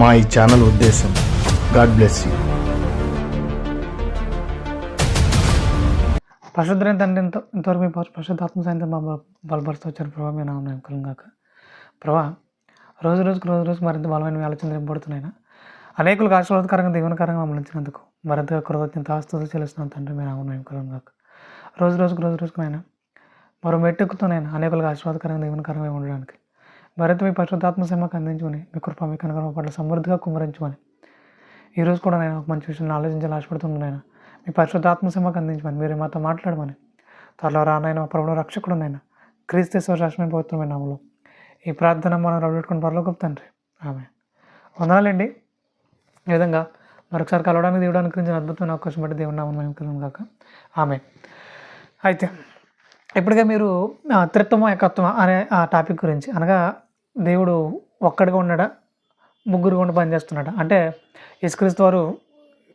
మా ఈ ఛానల్ ఉద్దేశం. God bless you. పరిశుద్ధమైన తండ్రి ఇంతవరకు మీ పరిశుద్ధాత్మ సాయంత్రం బలపరుస్తూ వచ్చారు ప్రభావ. మీ నామం కలుగాక ప్రభా. రోజు మరింత బలమైన మీ ఆలోచన నింపబడుతున్నాయినా అనేకులకు ఆశీర్వాదకరంగా దీవెనకరంగా మమ్మల్ని ఇచ్చినందుకు మరింతగా కృతజ్ఞత ఆస్తులు చెల్లిస్తున్నాను తండ్రి. మీ నామం కలుగాక రోజుకైనా మరో మెట్టెక్కుతూనైనా అనేకులకు ఆశీర్వాదకరంగా దీవెనకరంగా ఉండడానికి మరింత మీ పరిశుద్ధాత్మ సేమకు అందించుకొని మీ కృప మీ కనుగొన పట్ల సమృద్ధిగా కుమ్మరించమని ఈరోజు కూడా నేను ఒక మంచి విషయాన్ని ఆలోచించాలని ఆశపడుతున్నాను. మీ పరిశుద్ధాత్మ సేమకు అందించమని మీరు మాతో మాట్లాడమని త్వరలో రానైనా ప్రభువు రక్షకుడునైనా క్రీస్తు రాష్ట్రమైన పవిత్రమైన నామములో ఈ ప్రార్థన మనం రవ్వెట్టుకుని పరలోకపు తండ్రి. ఆమె వందనాలండి. ఈ విధంగా మరొకసారి కలవడానికి దేవుడానికి గురించి అద్భుతమైన అవకాశం బట్టి దేవుని నామం మేము కాక ఆమె. అయితే ఇప్పటికే మీరు త్రిత్వము ఏకత్వం అనే ఆ టాపిక్ గురించి, అనగా దేవుడు ఒక్కడిగా ఉన్నాడా, ముగ్గురు ఉండి పనిచేస్తున్నాడా, అంటే యేసుక్రీస్తు వారు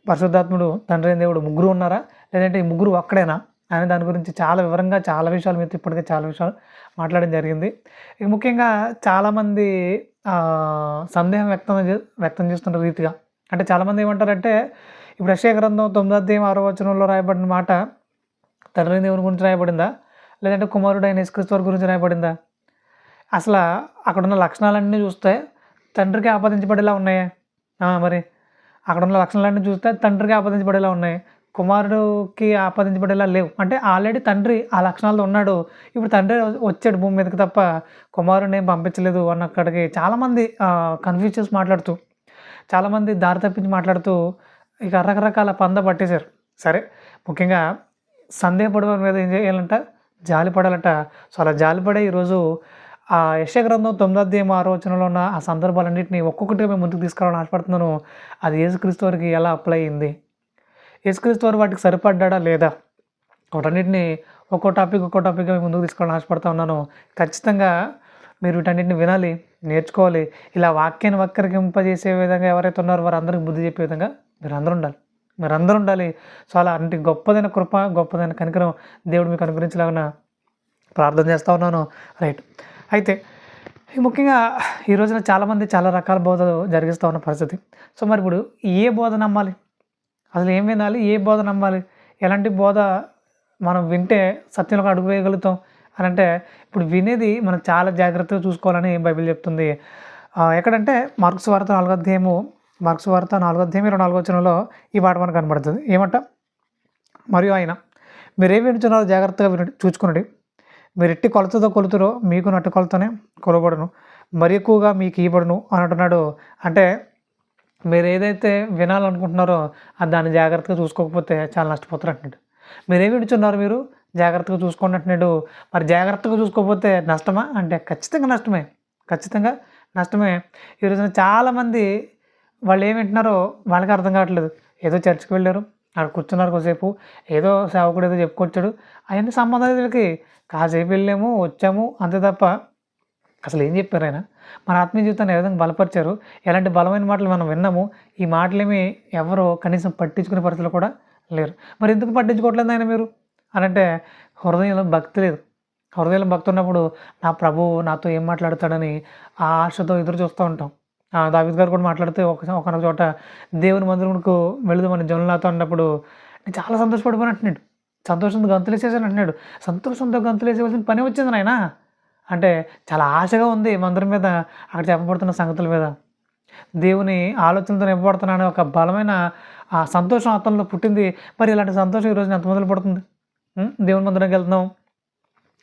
పరిశుద్ధాత్ముడు తండ్రి అయిన దేవుడు ముగ్గురు ఉన్నారా, లేదంటే ఈ ముగ్గురు ఒక్కడేనా అనే దాని గురించి చాలా వివరంగా చాలా విషయాలు మీతో ఇప్పటికే చాలా విషయాలు మాట్లాడడం జరిగింది. ఇక ముఖ్యంగా చాలామంది సందేహం వ్యక్తం చేస్తున్న రీతిగా, అంటే చాలామంది ఏమంటారంటే ఇప్పుడు యెషయా గ్రంథం 9:6 రాయబడిన మాట తండ్రి అయిన దేవుని గురించి రాయబడిందా, లేదంటే కుమారుడైన యేసుక్రీస్తు వారి గురించి రాయబడిందా? అసలు అక్కడున్న లక్షణాలన్నీ చూస్తే తండ్రికి ఆపాదించబడేలా ఉన్నాయే. మరి అక్కడున్న లక్షణాలన్నీ చూస్తే తండ్రికి ఆపాదించబడేలా ఉన్నాయి, కుమారుడికి ఆపాదించబడేలా లేవు. అంటే ఆల్రెడీ తండ్రి ఆ లక్షణాలతో ఉన్నాడు, ఇప్పుడు తండ్రి వచ్చాడు భూమి మీదకి తప్ప కుమారుడిని ఏం పంపించలేదు అన్నక్కడికి చాలామంది కన్ఫ్యూజ్ చేసి మాట్లాడుతూ, చాలామంది దారి తప్పించి మాట్లాడుతూ ఇక రకరకాల పంద పట్టేశారు. సరే, ముఖ్యంగా సందేహపడే మీద ఏం చేయాలంట, జాలి పడాలంట. సో అలా జాలిపడే ఈరోజు ఆ యెషయా గ్రంథం 9:6 ఉన్న ఆ సందర్భాలన్నింటినీ ఒక్కొక్కటిగా మేము ముందుకు తీసుకురావాలని ఆశపడుతున్నాను. అది యేసుక్రీస్తు వారికి ఎలా అప్లై అయింది, యేసుక్రీస్తు వారు వాటికి సరిపడ్డా లేదా, వాటన్నిటిని ఒక్కో టాపిక్గా మేము ముందుకు తీసుకోవాలని ఆశపడుతూ ఉన్నాను. ఖచ్చితంగా మీరు వీటన్నిటిని వినాలి, నేర్చుకోవాలి. ఇలా వాక్యాన్ని వక్రీకరింపజేసే విధంగా ఎవరైతే ఉన్నారో వారు అందరికీ బుద్ధి చెప్పే విధంగా మీరందరూ ఉండాలి. సో అలా అంటే గొప్పదైన కృప, గొప్పదైన కనికరం దేవుడు మీకు అనుగ్రహించలాగా ప్రార్థన చేస్తూ ఉన్నాను. రైట్. అయితే ముఖ్యంగా ఈ రోజున చాలామంది చాలా రకాల బోధలు జరిగిస్తూ ఉన్న పరిస్థితి. సో మరి ఇప్పుడు ఏ బోధ నమ్మాలి, అసలు ఏం వినాలి, ఏ బోధ నమ్మాలి, ఎలాంటి బోధ మనం వింటే సత్యంలోకి అడుగు వేయగలుగుతాం అని అంటే, ఇప్పుడు వినేది మనం చాలా జాగ్రత్తగా చూసుకోవాలని బైబిల్ చెప్తుంది. ఎక్కడంటే మార్కు సువార్త 4:24 ఈ మాట మనకు కనబడుతుంది. ఏమంట, మరియు ఆయన మీరేం వింటున్నారో జాగ్రత్తగా చూసుకునండి, మీరు ఎట్టి కొలతతో కొలుతురో మీకు నట్టు కొలతనే కొలబడును, మరి ఎక్కువగా మీకు ఇవ్వబడును అని అంటున్నాడు. అంటే మీరు ఏదైతే వినాలనుకుంటున్నారో అది దాన్ని జాగ్రత్తగా చూసుకోకపోతే చాలా నష్టపోతారు అంటున్నాడు. మీరేం వింటున్నారు, మీరు జాగ్రత్తగా చూసుకోండి అంటున్నాడు. మరి జాగ్రత్తగా చూసుకోకపోతే నష్టమా అంటే ఖచ్చితంగా నష్టమే. ఈ రోజున చాలామంది వాళ్ళు ఏం వింటున్నారో వాళ్ళకి అర్థం కావట్లేదు. ఏదో చర్చికి వెళ్ళారు, అక్కడ కూర్చున్నారు కొద్దిసేపు, ఏదో సేవకుడు ఏదో చెప్పుకొచ్చాడు, అవన్నీ సంబంధాలు వీళ్ళకి. కాసేపు వెళ్ళాము వచ్చాము అంతే తప్ప అసలు ఏం చెప్పారు ఆయన, మన ఆత్మీయ జీవితాన్ని ఏ విధంగా బలపరిచారు, ఎలాంటి బలమైన మాటలు మనం విన్నాము, ఈ మాటలేమి ఎవరో కనీసం పట్టించుకునే పరిస్థితులు కూడా లేరు. మరి ఎందుకు పట్టించుకోవట్లేదు ఆయన మీరు అని అంటే, హృదయంలో భక్తి లేదు. హృదయంలో భక్తి ఉన్నప్పుడు నా ప్రభువు నాతో ఏం మాట్లాడతాడని ఆ ఆశతో ఎదురు చూస్తూ ఉంటాం. దావీదు గారు కూడా మాట్లాడితే ఒకనొక చోట దేవుని మందిరంకు వెళుదామని జనులు నాతో అన్నప్పుడు నేను చాలా సంతోషపడిపోయిన అంటున్నాడు. సంతోషంతో గంతులేసేసాను అంటున్నాడు. సంతోషంతో గంతులేసేవలసిన పని వచ్చింది నాయన అంటే చాలా ఆశగా ఉంది మందిరం మీద, అక్కడ చెప్పబడుతున్న సంగతుల మీద, దేవుని ఆలోచనలతో నింపబడుతున్నాను ఒక బలమైన ఆ సంతోషం అతనిలో పుట్టింది. మరి ఇలాంటి సంతోషం ఈరోజు ఎంతమందిలో పడుతుంది? దేవుని మందిరంకి వెళ్తున్నాం,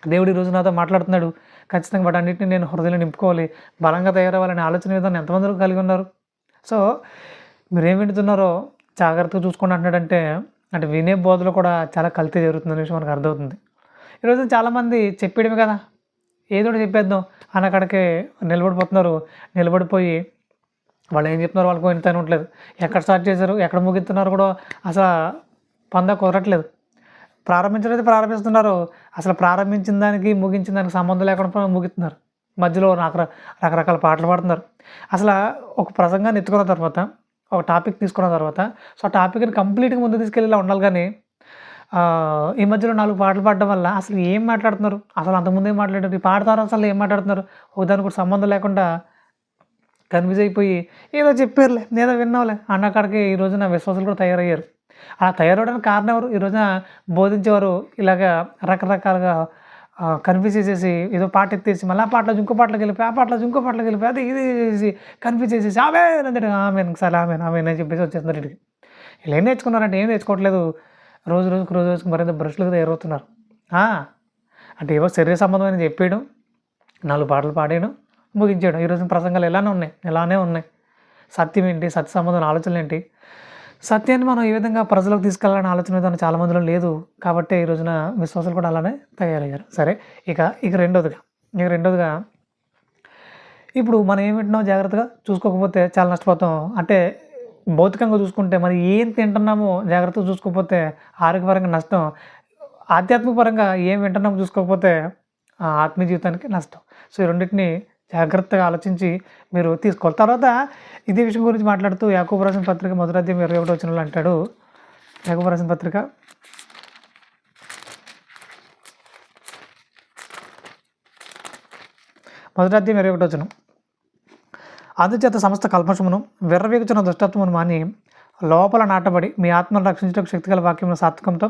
దేవుడు ఈరోజు నాతో మాట్లాడుతున్నాడు, ఖచ్చితంగా వాటన్నిటిని నేను హృదయంలో నింపుకోవాలి, బలంగా తయారవ్వాలనే ఆలోచన విధానం ఎంతమంది కలిగి ఉన్నారు? సో మీరేం వింటున్నారో జాగ్రత్తగా చూసుకోండి అంటున్నాడంటే, అంటే వినే బోధలో కూడా చాలా కల్తీ జరుగుతుందనే విషయం మనకు అర్థమవుతుంది. ఈరోజు చాలామంది చెప్పేయడమే కదా, ఏదో ఒకటి చెప్పేద్దాం అని అక్కడికి నిలబడిపోయి వాళ్ళు ఏం చెప్తున్నారో వాళ్ళకు ఇంత ఉండట్లేదు. ఎక్కడ స్టార్ట్ చేశారు, ఎక్కడ ముగిస్తున్నారు కూడా అసలు పందా కుదరట్లేదు. ప్రారంభిస్తున్నారు, అసలు ప్రారంభించిన దానికి ముగించిన దానికి సంబంధం లేకుండా ముగిస్తున్నారు. మధ్యలో రకరకాల పాటలు పాడుతున్నారు. అసలు ఒక ప్రసంగాన్ని ఎత్తుకున్న తర్వాత, ఒక టాపిక్ తీసుకున్న తర్వాత, సో ఆ టాపిక్ని కంప్లీట్గా ముందు తీసుకెళ్ళేలా ఉండాలి. కానీ ఈ మధ్యలో 4 పాటలు పాడడం వల్ల అసలు ఏం మాట్లాడుతున్నారు, అసలు అంతకుముందు ఏం మాట్లాడారు, ఈ పాడతారు అసలు ఏం మాట్లాడుతున్నారు, దానికి కూడా సంబంధం లేకుండా కన్ఫ్యూజ్ అయిపోయి ఏదో చెప్పారులే ఏదో విన్నావులే అన్న కాడికి ఈ రోజున విశ్వాసులు కూడా తయారయ్యారు. అలా తయారవడానికి కారణం ఎవరు? ఈ రోజున బోధించేవారు ఇలాగా రకరకాలుగా కన్ఫ్యూజ్ చేసేసి ఏదో పాట ఎత్తేసి మళ్ళీ ఆ పాటలో ఇంకో పాటలోకి వెళ్ళిపోయి, ఆ పాటలో ఇంకో పాటలోకి వెళ్ళిపోయి, అది ఇది చేసేసి కన్ఫ్యూజ్ చేసేసి ఆమెన్ అంటే ఆమెన్ సరే ఆమెన్ అని చెప్పేసి వచ్చేస్తున్నారు ఇంటికి. వీళ్ళు ఏం నేర్చుకున్నారంటే ఏం నేర్చుకోవట్లేదు. రోజు రోజుకి మరింత బ్రష్లుగా తయారవుతున్నారు. అంటే ఏవో శరీర సంబంధమైన చెప్పేయడం, 4 పాటలు పాడేయడం, ముగించేయడం. ఈరోజు ప్రసంగాలు ఇలానే ఉన్నాయి. సత్యం ఏంటి? సత్య సంబంధమైన ఆలోచనలు ఏంటి? సత్యాన్ని మనం ఏ విధంగా ప్రజలకు తీసుకెళ్ళాలనే ఆలోచన విధానం చాలా మందిలో లేదు. కాబట్టి ఈ రోజున విశ్వాసాలు కూడా అలానే తయారయ్యారు. సరే ఇక రెండోదిగా ఇప్పుడు మనం ఏం వింటున్నాం జాగ్రత్తగా చూసుకోకపోతే చాలా నష్టపోతాం. అంటే భౌతికంగా చూసుకుంటే మరి ఏం తింటున్నామో జాగ్రత్తగా చూసుకోకపోతే ఆరోగ్యపరంగా నష్టం. ఆధ్యాత్మిక పరంగా ఏం వింటున్నామో చూసుకోకపోతే ఆత్మీయ జీవితానికి నష్టం. సో ఈ రెండింటిని జాగ్రత్తగా ఆలోచించి మీరు తీసుకోవాలి. తర్వాత ఇదే విషయం గురించి మాట్లాడుతూ యాకోబు రాసిన పత్రిక 1వ అధ్యాయం 21వ వచనంలో అంటాడు. యాకోబు రాసిన పత్రిక 1వ అధ్యాయం 21వ వచనం. అందుచేత సమస్త కల్మషమును విర్రవీగుచున్న దుష్టత్వమును మాని లోపల నాటబడి మీ ఆత్మను రక్షించడానికి శక్తిగల వాక్యమును సాత్వికంతో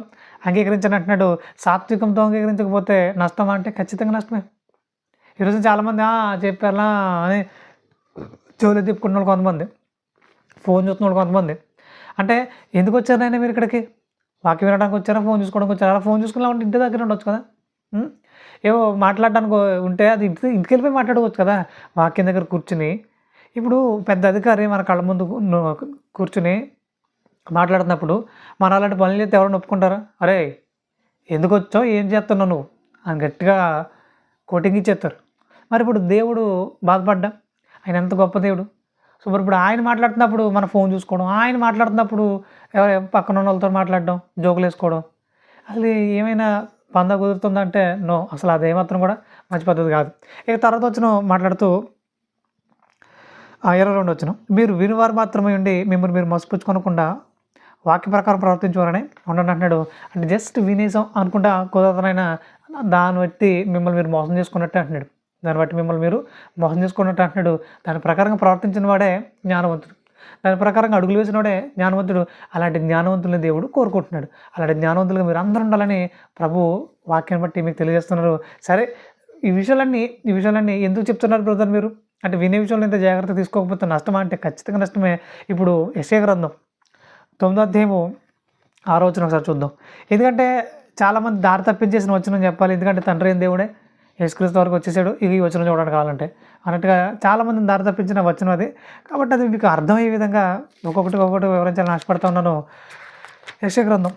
అంగీకరించని అంటున్నాడు. సాత్వికంతో అంగీకరించకపోతే నష్టం అంటే ఖచ్చితంగా నష్టమే. ఈరోజు చాలామంది చెప్పారా అని చెవులు తిప్పుకున్న వాళ్ళు కొంతమంది, ఫోన్ చూస్తున్న వాళ్ళు కొంతమంది. అంటే ఎందుకు వచ్చారైనా మీరు ఇక్కడికి? వాక్యం వినడానికి వచ్చారా, ఫోన్ చూసుకోవడానికి వచ్చారా? అలా ఫోన్ చూసుకున్నా ఉంటే ఇంటి దగ్గర ఉండొచ్చు కదా. ఏవో మాట్లాడడానికి ఉంటే అది ఇంటికి వెళ్ళిపోయి మాట్లాడుకోవచ్చు కదా. వాక్యం దగ్గర కూర్చుని ఇప్పుడు పెద్ద అధికారి మన కళ్ళ ముందు కూర్చుని మాట్లాడుతున్నప్పుడు మన అలాంటి పనులు చేస్తే ఎవరైనా ఒప్పుకుంటారా? అరే ఎందుకు వచ్చావు, ఏం చేస్తున్నావు నువ్వు అని గట్టిగా కోటింగ్ ఇచ్చేస్తారు. మరి ఇప్పుడు దేవుడు బాధపడ్డా, ఆయన ఎంత గొప్ప దేవుడు. సో మరి ఇప్పుడు ఆయన మాట్లాడుతున్నప్పుడు మన ఫోన్ చూసుకోవడం, ఆయన మాట్లాడుతున్నప్పుడు పక్కన ఉన్న వాళ్ళతో మాట్లాడడం, జోకులు వేసుకోవడం, అసలు ఏమైనా పందా కుదురుతుందంటే నో, అసలు అది ఏమాత్రం కూడా మంచి పద్ధతి కాదు. ఇక తర్వాత వచ్చిన మాట్లాడుతూ 22వ వచనం, మీరు వినివారు మాత్రమే ఉండి మిమ్మల్ని మీరు మోసపుచ్చుకోనకుండా వాక్య ప్రకారం ప్రవర్తించేవారని ఉండండి అంటున్నాడు. అంటే జస్ట్ వినేసాం అనుకుంటా కుదరతనైనా దాన్ని బట్టి మిమ్మల్ని మీరు మోసం చేసుకున్నట్టే అంటున్నాడు. దాని ప్రకారంగా ప్రవర్తించిన వాడే జ్ఞానవంతుడు, దాని ప్రకారంగా అడుగులు వేసిన వాడే జ్ఞానవంతుడు. అలాంటి జ్ఞానవంతుల్ని దేవుడు కోరుకుంటున్నాడు. అలాంటి జ్ఞానవంతులుగా మీరు అందరూ ఉండాలని ప్రభు వాక్యాన్ని బట్టి మీకు తెలియజేస్తున్నారు. సరే ఈ విషయాలన్నీ ఎందుకు చెప్తున్నారు బ్రదర్ మీరు? అంటే వినే విషయంలో ఇంత జాగ్రత్త తీసుకోకపోతే నష్టమా అంటే ఖచ్చితంగా నష్టమే. ఇప్పుడు యెషయా గ్రంథం 9వ అధ్యాయము 6వ వచనం ఒకసారి చూద్దాం. ఎందుకంటే చాలామంది దారి తప్పించేసిన వచనం చెప్పాలి. ఎందుకంటే తండ్రి అయిన దేవుడే యేసుక్రీస్తు వరకు వచ్చేసాడు, ఈ వచనం చూడడానికి కావాలంటే అన్నట్టుగా చాలామందిని దారి తప్పించిన వచనం అది. కాబట్టి అది మీకు అర్థమయ్యే విధంగా ఒక్కొక్కటి వివరించాలని ఆశపడుతూ ఉన్నాను. యెషయా గ్రంథం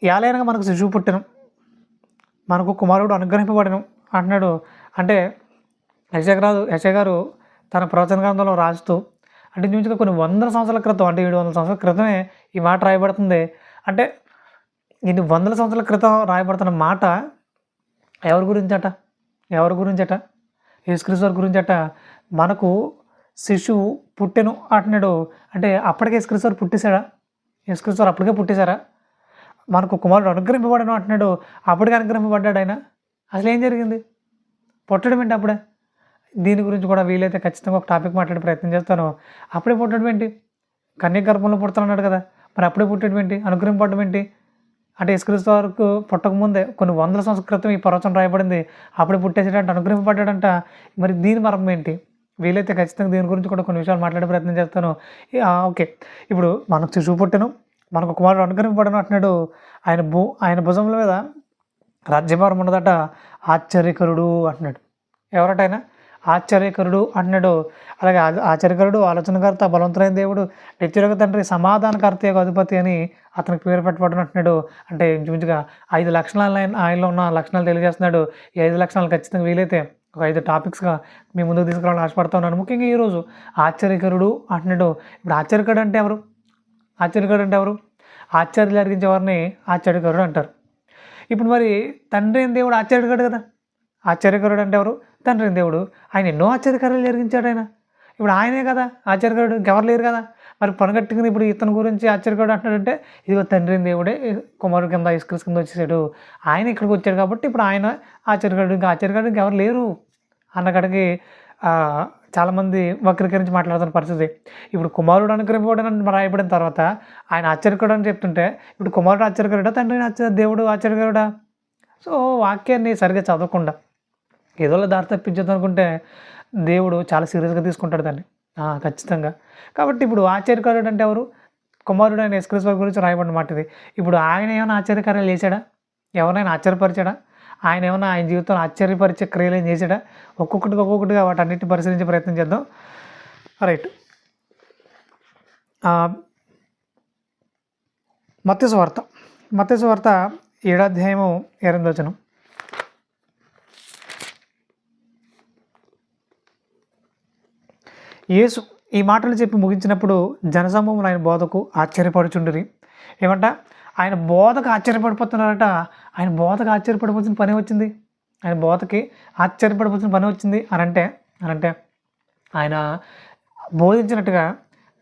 50 మనకు శిశువు పుట్టెను, మనకు కుమారుడు అనుగ్రహింపబడెను అంటున్నాడు. అంటే యెషయా గారు తన ప్రవచన గ్రంథంలో రాస్తూ అంటే ఇంచుమించుగా కొన్ని 100 సంవత్సరాల క్రితం, అంటే 700 సంవత్సరాల క్రితమే ఈ మాట రాయబడుతుంది. అంటే ఇది 100 సంవత్సరాల క్రితం రాయబడుతున్న మాట ఎవరి గురించట? యేసుక్రీస్తు వారి గురించట. మనకు శిశువు పుట్టెను అంటున్నాడు. అంటే అప్పటికే యేసుక్రీస్తు వారు పుట్టేశాడా? యేసుక్రీస్తు వారు అప్పటికే పుట్టేశారా? మనకు కుమారుడు అనుగ్రహింపబడను అంటున్నాడు. అప్పటికే అనుగ్రహింపబడ్డాడు ఆయన. అసలు ఏం జరిగింది? పుట్టడం ఏంటి అప్పుడే? దీని గురించి కూడా వీలైతే ఖచ్చితంగా ఒక టాపిక్ మాట్లాడే ప్రయత్నం చేస్తాను. అప్పుడే పుట్టడం ఏంటి? కన్య గర్భంలో పుడుతున్నాడు కదా, మరి అప్పుడే పుట్టడం ఏంటి? అనుగ్రహింపబడడం ఏంటి? అంటే యేసుక్రీస్తు వరకు పుట్టకముందే కొన్ని 100 సంవత్సరాల క్రితం ఈ ప్రవచనం రాయబడింది. అప్పుడే పుట్టేసాడంట, అనుగ్రహింపబడ్డాడంట. మరి దీని మర్మం ఏంటి? వీలైతే ఖచ్చితంగా దీని గురించి కూడా కొన్ని విషయాలు మాట్లాడే ప్రయత్నం చేస్తాను. ఓకే, ఇప్పుడు మనకు శిశువు పుట్టెను, మనకు కుమారుడు అనుగ్రహింపబడను అంటున్నాడు. ఆయన భుజముల మీద రాజ్యభారం ఉన్నదట. ఆశ్చర్యకరుడు అంటున్నాడు. ఎవరట ఆయన? ఆశ్చర్యకరుడు అంటున్నాడు. అలాగే ఆశ్చర్యకరుడు, ఆలోచనకర్త, బలవంతులైన దేవుడు, నిత్యుడగ తండ్రి, సమాధానకర్త యొక్క అధిపతి అని అతనికి పేరు పెట్టబడిన అంటున్నాడు. అంటే ఇంచుమించుగా 5 లక్షణాలు ఆయనలో ఉన్న లక్షణాలు తెలియజేస్తున్నాడు. ఈ 5 లక్షణాలు ఖచ్చితంగా వీలైతే ఒక 5 టాపిక్స్గా మీ ముందుకు తీసుకురావాలని ఆశపడుతూ ఉన్నాను. ముఖ్యంగా ఈరోజు ఆశ్చర్యకరుడు అంటున్నాడు. ఇప్పుడు ఆశ్చర్యకరుడు అంటే ఎవరు? ఆశ్చర్యం జరిగించే వారిని ఆశ్చర్యకరుడు అంటారు. ఇప్పుడు మరి తండ్రి అయిన దేవుడు ఆశ్చర్యకరుడు కదా. ఆశ్చర్యకరుడు అంటే ఎవరు? తండ్రి అయిన దేవుడు. ఆయన ఎన్నో ఆశ్చర్యకార్యాలు జరిగించాడు ఆయన. ఇప్పుడు ఆయనే కదా ఆశ్చర్యకరుడు, ఇంకెవరు లేరు కదా. మరి పనిగట్టుకుని ఇప్పుడు ఇతని గురించి ఆశ్చర్యకరుడు అంటున్నాడంటే ఇదిగో తండ్రి దేవుడే కుమారుడు కింద యేసుక్రీస్తు కింద వచ్చేసాడు, ఆయన ఇక్కడికి వచ్చాడు కాబట్టి ఇప్పుడు ఆయన ఆశ్చర్యకరుడు, ఇంకా ఆశ్చర్యకరుడు ఇంకెవరు లేరు అన్నకాడికి చాలామంది వక్రీకరించి మాట్లాడుతున్న పరిస్థితి. ఇప్పుడు కుమారుడు అనుగ్రహింపబడని రాయబడిన తర్వాత ఆయన ఆశ్చర్యకరుడు అని చెప్తుంటే ఇప్పుడు కుమారుడు ఆశ్చర్యకరుడా, తండ్రి దేవుడు ఆశ్చర్యకరుడా? సో వాక్యాన్ని సరిగ్గా చదవకుండా ఏదోలా దారి తప్పించదు అనుకుంటే దేవుడు చాలా సీరియస్గా తీసుకుంటాడు దాన్ని ఖచ్చితంగా. కాబట్టి ఇప్పుడు ఆశ్చర్యకరుడు అంటే ఎవరు? కుమారుడు అయిన యేసుక్రీస్తు వారి గురించి రాయబడిన మాట ఇది. ఇప్పుడు ఆయన ఏమైనా ఆశ్చర్యకార్యాలు చేశాడా? ఎవరైనా ఆశ్చర్యపరిచాడా? ఆయన ఏమైనా ఆయన జీవితంలో ఆశ్చర్యపరిచే క్రియలు ఏం చేశాడా? ఒక్కొక్కటిగా వాటన్నిటిని పరిశీలించే ప్రయత్నం చేద్దాం. రైట్. మత్తయి సువార్త 7వ అధ్యాయము 8వ వచనం. యేసు ఈ మాటలు చెప్పి ముగించినప్పుడు జనసమూహములు ఆయన బోధకు ఆశ్చర్యపడుచుండిరి. ఏమంట? ఆయన బోధకు ఆశ్చర్యపడిపోతున్నారట. ఆయన బోధకు ఆశ్చర్యపడిపోతున్న పని వచ్చింది, ఆయన బోధకి ఆశ్చర్యపడిపోతున్న పని వచ్చింది అనంటే ఆయన బోధించినట్టుగా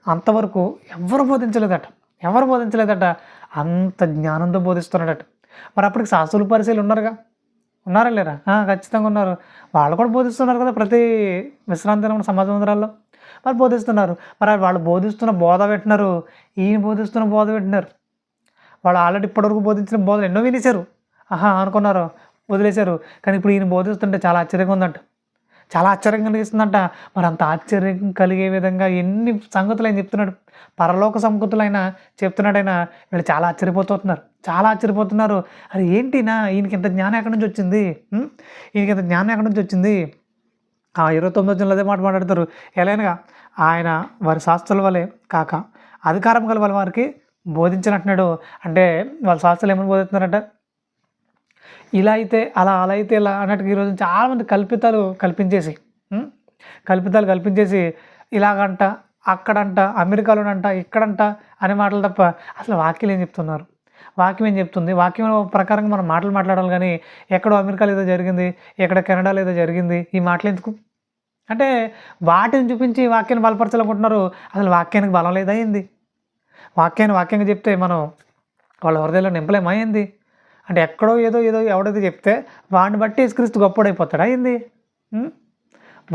అంతవరకు ఎవరు బోధించలేదట. అంత జ్ఞానంతో బోధిస్తున్నాడట. మరి అప్పటికి శాస్త్రులు పరిశీలు ఉన్నారా లేరా? ఖచ్చితంగా ఉన్నారు. వాళ్ళు కూడా బోధిస్తున్నారు కదా ప్రతి విశ్రాంతి దినం సమాజ మందిరాల్లో మరి బోధిస్తున్నారు. మరి వాళ్ళు బోధిస్తున్న బోధ వింటున్నారు, ఈయన బోధిస్తున్న బోధ వింటున్నారు. వాళ్ళు ఆల్రెడీ ఇప్పటివరకు బోధించిన బోధలు ఎన్నో వినేశారు, అనుకున్నారు, వదిలేశారు. కానీ ఇప్పుడు ఈయన బోధిస్తుంటే చాలా ఆశ్చర్యంగా ఉందంట, చాలా ఆశ్చర్యం కలిగిస్తుందంట. మరి అంత ఆశ్చర్యం కలిగే విధంగా ఎన్ని సంగతులు ఆయన చెప్తున్నాడు, పరలోక సంగతులు ఆయన చెప్తున్నాడు. ఆయన వీళ్ళు చాలా ఆశ్చర్యపోతున్నారు. అది ఏంటినా ఈయనకి ఇంత జ్ఞానం ఎక్కడి నుంచి వచ్చింది? 29వ వచనంలో అదే మాట మాట్లాడతారు. ఎలాగనగా ఆయన వారి శాస్త్రుల వలె కాక అధికారం గల వారికి బోధించినట్టున్నాడు. అంటే వాళ్ళ శాస్త్రాలు ఏమని బోధిస్తున్నారంట? ఇలా అయితే అలా, అలా అయితే ఇలా అన్నట్టుగా ఈరోజు చాలామంది కల్పితాలు కల్పించేసి ఇలాగంట, అక్కడంట, అమెరికాలోనంట, ఇక్కడంట అనే మాటలు తప్ప అసలు వాక్యం ఏం చెప్తున్నారు? వాక్యం ఏం చెప్తుంది? వాక్యం ప్రకారంగా మనం మాటలు మాట్లాడాలి కానీ ఎక్కడో అమెరికాలో ఏదో జరిగింది, ఎక్కడ కెనడాలో ఏదో జరిగింది, ఈ మాటలు ఎందుకు? అంటే వాటిని చూపించి వాక్యాన్ని బలపరచాలనుకుంటున్నారు. అసలు వాక్యానికి బలం లేదా ఏంది? వాక్యంగా చెప్తే మనం వాళ్ళ హృదయంలో నింపలేమైంది? అంటే ఎక్కడో ఏదో ఎవడైతే చెప్తే వాడిని బట్టి యేసుక్రీస్తు గొప్పోడైపోతాడా ఏంది?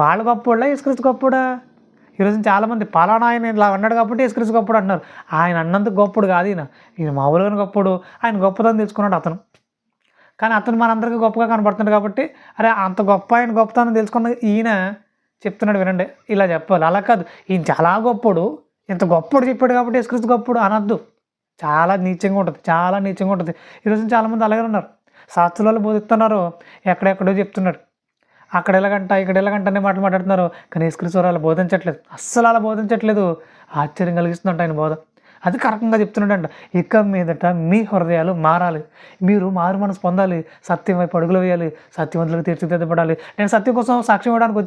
వాళ్ళు గొప్పోడా, యేసుక్రీస్తు గొప్పోడా? ఈరోజు చాలామంది పలానా ఆయన ఇలా అన్నాడు కాబట్టి యేసుక్రీస్తు గొప్పడు అంటున్నారు. ఆయన అన్నందుకు గొప్పడు కాదు ఈయన మామూలుగా గొప్పడు. ఆయన గొప్పతనం తెలుసుకున్నాడు అతను. కానీ అతను మనందరికీ గొప్పగా కనబడుతున్నాడు కాబట్టి అరే అంత గొప్ప ఆయన గొప్పతనం తెలుసుకున్న ఈయన చెప్తున్నాడు వినండి, ఇలా చెప్పాలి. అలా కాదు, ఈయన చాలా గొప్పడు, ఇంత గొప్పడు చెప్పాడు కాబట్టి యేసుక్రీస్తు గొప్పడు అనద్దు. చాలా నీచంగా ఉంటుంది. ఈరోజు చాలామంది అలాగే ఉన్నారు. శాస్త్రాలు బోధిస్తున్నారు, ఎక్కడెక్కడో చెప్తున్నాడు, అక్కడ ఎలాగంట ఇక్కడ ఎలాగంట అనే మాటలు మాట్లాడుతున్నారు. కానీ యేసుక్రీస్తు అలా బోధించట్లేదు, అస్సలు అలా బోధించట్లేదు. ఆశ్చర్యం కలిగిస్తుందంట ఆయన బోధ. అది కరెక్ట్గా చెప్తున్నాడంట. ఇక మీదట మీ హృదయాలు మారాలి, మీరు మారు మనసు పొందాలి, సత్యం వైపు అడుగులు వేయాలి, సత్యవంతులకు తీర్చిదిద్దబడాలి. నేను సత్యం కోసం సాక్ష్యం ఇవ్వడానికి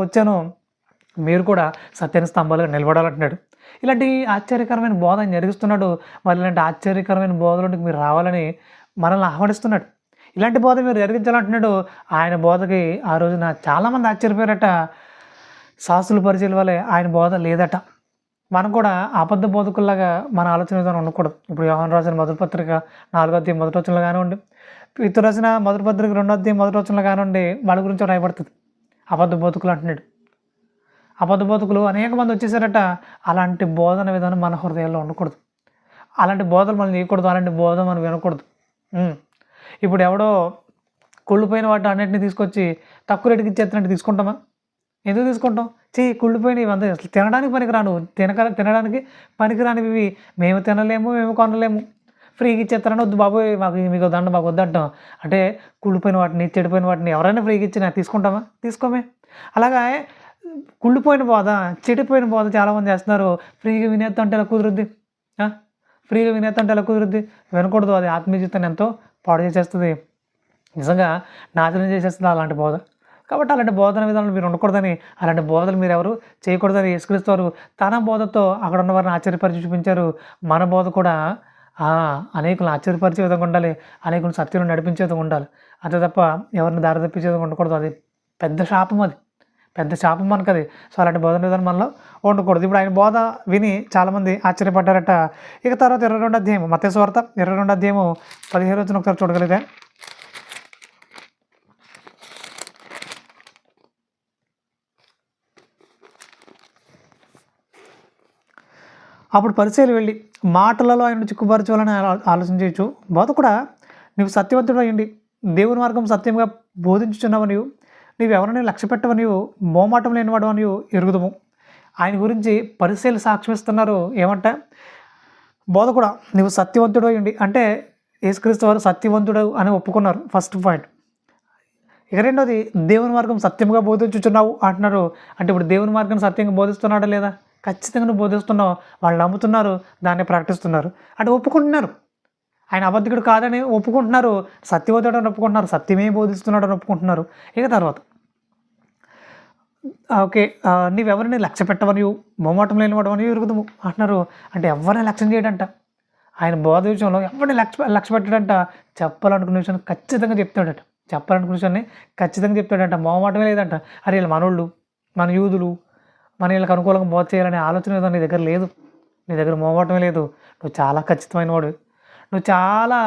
వచ్చాను, మీరు కూడా సత్యాన్ని స్తంభాలుగా నిలబడాలంటున్నాడు. ఇలాంటి ఆశ్చర్యకరమైన బోధ ఆయన జరిగిస్తున్నాడు. మరి ఇలాంటి ఆశ్చర్యకరమైన బోధలోకి మీరు రావాలని మనల్ని ఆహ్వానిస్తున్నాడు. ఇలాంటి బోధ మీరు జరిగించాలంటున్నాడు. ఆయన బోధకి ఆ రోజున చాలామంది ఆశ్చర్యపోయారట. శాస్త్రుల పరిచయం వల్లే ఆయన బోధ లేదట. మనం కూడా అబద్ధ బోధకుల్లాగా మన ఆలోచన విధానం ఉండకూడదు. ఇప్పుడు యోహాను రాసిన మొదటి పత్రిక 4వ అధ్యాయం 1వ వచనంలో కానివ్వండి, ఇతరు రాసిన మొదటి పత్రిక 2వ అధ్యాయం 1వ వచనంలో కానివ్వండి, వాళ్ళ గురించి రాయబడుతుంది. అబద్ధ బోధకులు అంటున్నాడు. అబద్ధ బోధకులు అనేక మంది వచ్చేసారట. అలాంటి బోధన విధానం మన హృదయాల్లో ఉండకూడదు. అలాంటి బోధలు మనం చేయకూడదు, అలాంటి బోధ మనం వినకూడదు. ఇప్పుడు ఎవడో కుళ్ళిపోయిన వాటి అన్నింటినీ తీసుకొచ్చి తక్కువ రేటుకి ఇచ్చేస్తున్నట్టు తీసుకుంటామా? ఎందుకు తీసుకుంటాం? కుళ్ళిపోయినవి ఇవంతా అసలు తినడానికి తినడానికి పనికిరానివి మేము తినలేము, మేము కొనలేము, ఫ్రీగా ఇచ్చేస్తారని వద్దు బాబోయ్ మీకు దండ మాకు వద్దంటాం. అంటే కుళ్ళిపోయిన వాటిని చెడిపోయిన వాటిని ఎవరైనా ఫ్రీగా ఇచ్చినా తీసుకోమే. అలాగా కుళ్ళిపోయిన బోధ, చెడిపోయిన బోధ చాలామంది చేస్తున్నారు. ఫ్రీగా వినేస్తుంటే ఎలా కుదురుద్ది? వినకూడదు. అది ఆత్మీయ జీవితాన్ని ఎంతో పాడు చేసేస్తుంది, నిజంగా నాశనం చేసేస్తుంది అలాంటి బోధ. కాబట్టి అలాంటి బోధన విధానాలు మీరు ఉండకూడదని, అలాంటి బోధలు మీరు ఎవరు చేయకూడదని యేసుక్రీస్తు వారు తన బోధతో అక్కడ ఉన్న వారిని ఆశ్చర్యపరిచి చూపించారు. మన బోధ కూడా అనేకులను ఆశ్చర్యపరిచే విధంగా ఉండాలి, అనేకులను సత్యం నడిపించే విధంగా ఉండాలి. అంతే తప్ప ఎవరిని దారి తప్పించే విధంగా ఉండకూడదు. అది పెద్ద శాపం, అది పెద్ద శాపం మనకది. సో, అలాంటి బోధన విధానం మనలో ఉండకూడదు. ఇప్పుడు ఆయన బోధ విని చాలామంది ఆశ్చర్యపడ్డారట. ఇక తర్వాత 22 అధ్యాయం మత్తయి సువార్త 22 అధ్యాయము 15 వచనం ఒకసారి చూడగలిగితే, అప్పుడు పరిసయ్యులు వెళ్ళి మాటలలో ఆయనను చిక్కుపరచాలని ఆలోచన చేయొచ్చు. బోధకుడా, నీవు సత్యవంతుడు అయ్యండి, దేవుని మార్గం సత్యంగా బోధించుచున్నావనియు, నీవు ఎవరిని లక్ష్య పెట్టవనియు, మోమాటం లేనివాడు అనియు ఎరుగుదము. ఆయన గురించి పరిసయ్యులు సాక్ష్యమిస్తున్నారు. ఏమంట? బోధకుడా, నీవు సత్యవంతుడు అయ్యండి అంటే యేసుక్రీస్తు వారు సత్యవంతుడు అని ఒప్పుకున్నారు. First point. ఇక రెండోది, దేవుని మార్గం సత్యంగా బోధించుచున్నావు అంటున్నారు. అంటే ఇప్పుడు దేవుని మార్గం సత్యంగా బోధిస్తున్నాడా లేదా? ఖచ్చితంగా నువ్వు బోధిస్తున్నావు. వాళ్ళు నమ్ముతున్నారు, దాన్ని ప్రకటిస్తున్నారు, అంటే ఒప్పుకుంటున్నారు. ఆయన అబద్ధికుడు కాదని ఒప్పుకుంటున్నారు, సత్యవంతుడు అని ఒప్పుకుంటున్నారు, సత్యమే బోధిస్తున్నాడు అని ఒప్పుకుంటున్నారు. ఇక తర్వాత ఓకే, నీవెవరిని లక్ష్య పెట్టవని, మొమాటం లేనివాడు అని ఎరుగుదము అంటున్నారు. అంటే ఎవరిని లక్ష్యం చేయడంట. ఆయన బోధ విషయంలో ఎవరిని లక్ష్య పెట్టడంట. చెప్పాలనుకున్న విషయాన్ని ఖచ్చితంగా చెప్తాడట. చెప్పాలనుకున్న విషయాన్ని ఖచ్చితంగా చెప్తాడంట. మొహమాటమే లేదంట. అరే వీళ్ళు మనోళ్ళు, మన యూదులు, మన వీళ్ళకి అనుకూలంగా బోధ చేయాలనే ఆలోచన ఏదో నీ దగ్గర లేదు. నీ దగ్గర మొహమాటమే లేదు. నువ్వు చాలా ఖచ్చితమైన వాడు. నువ్వు చాలా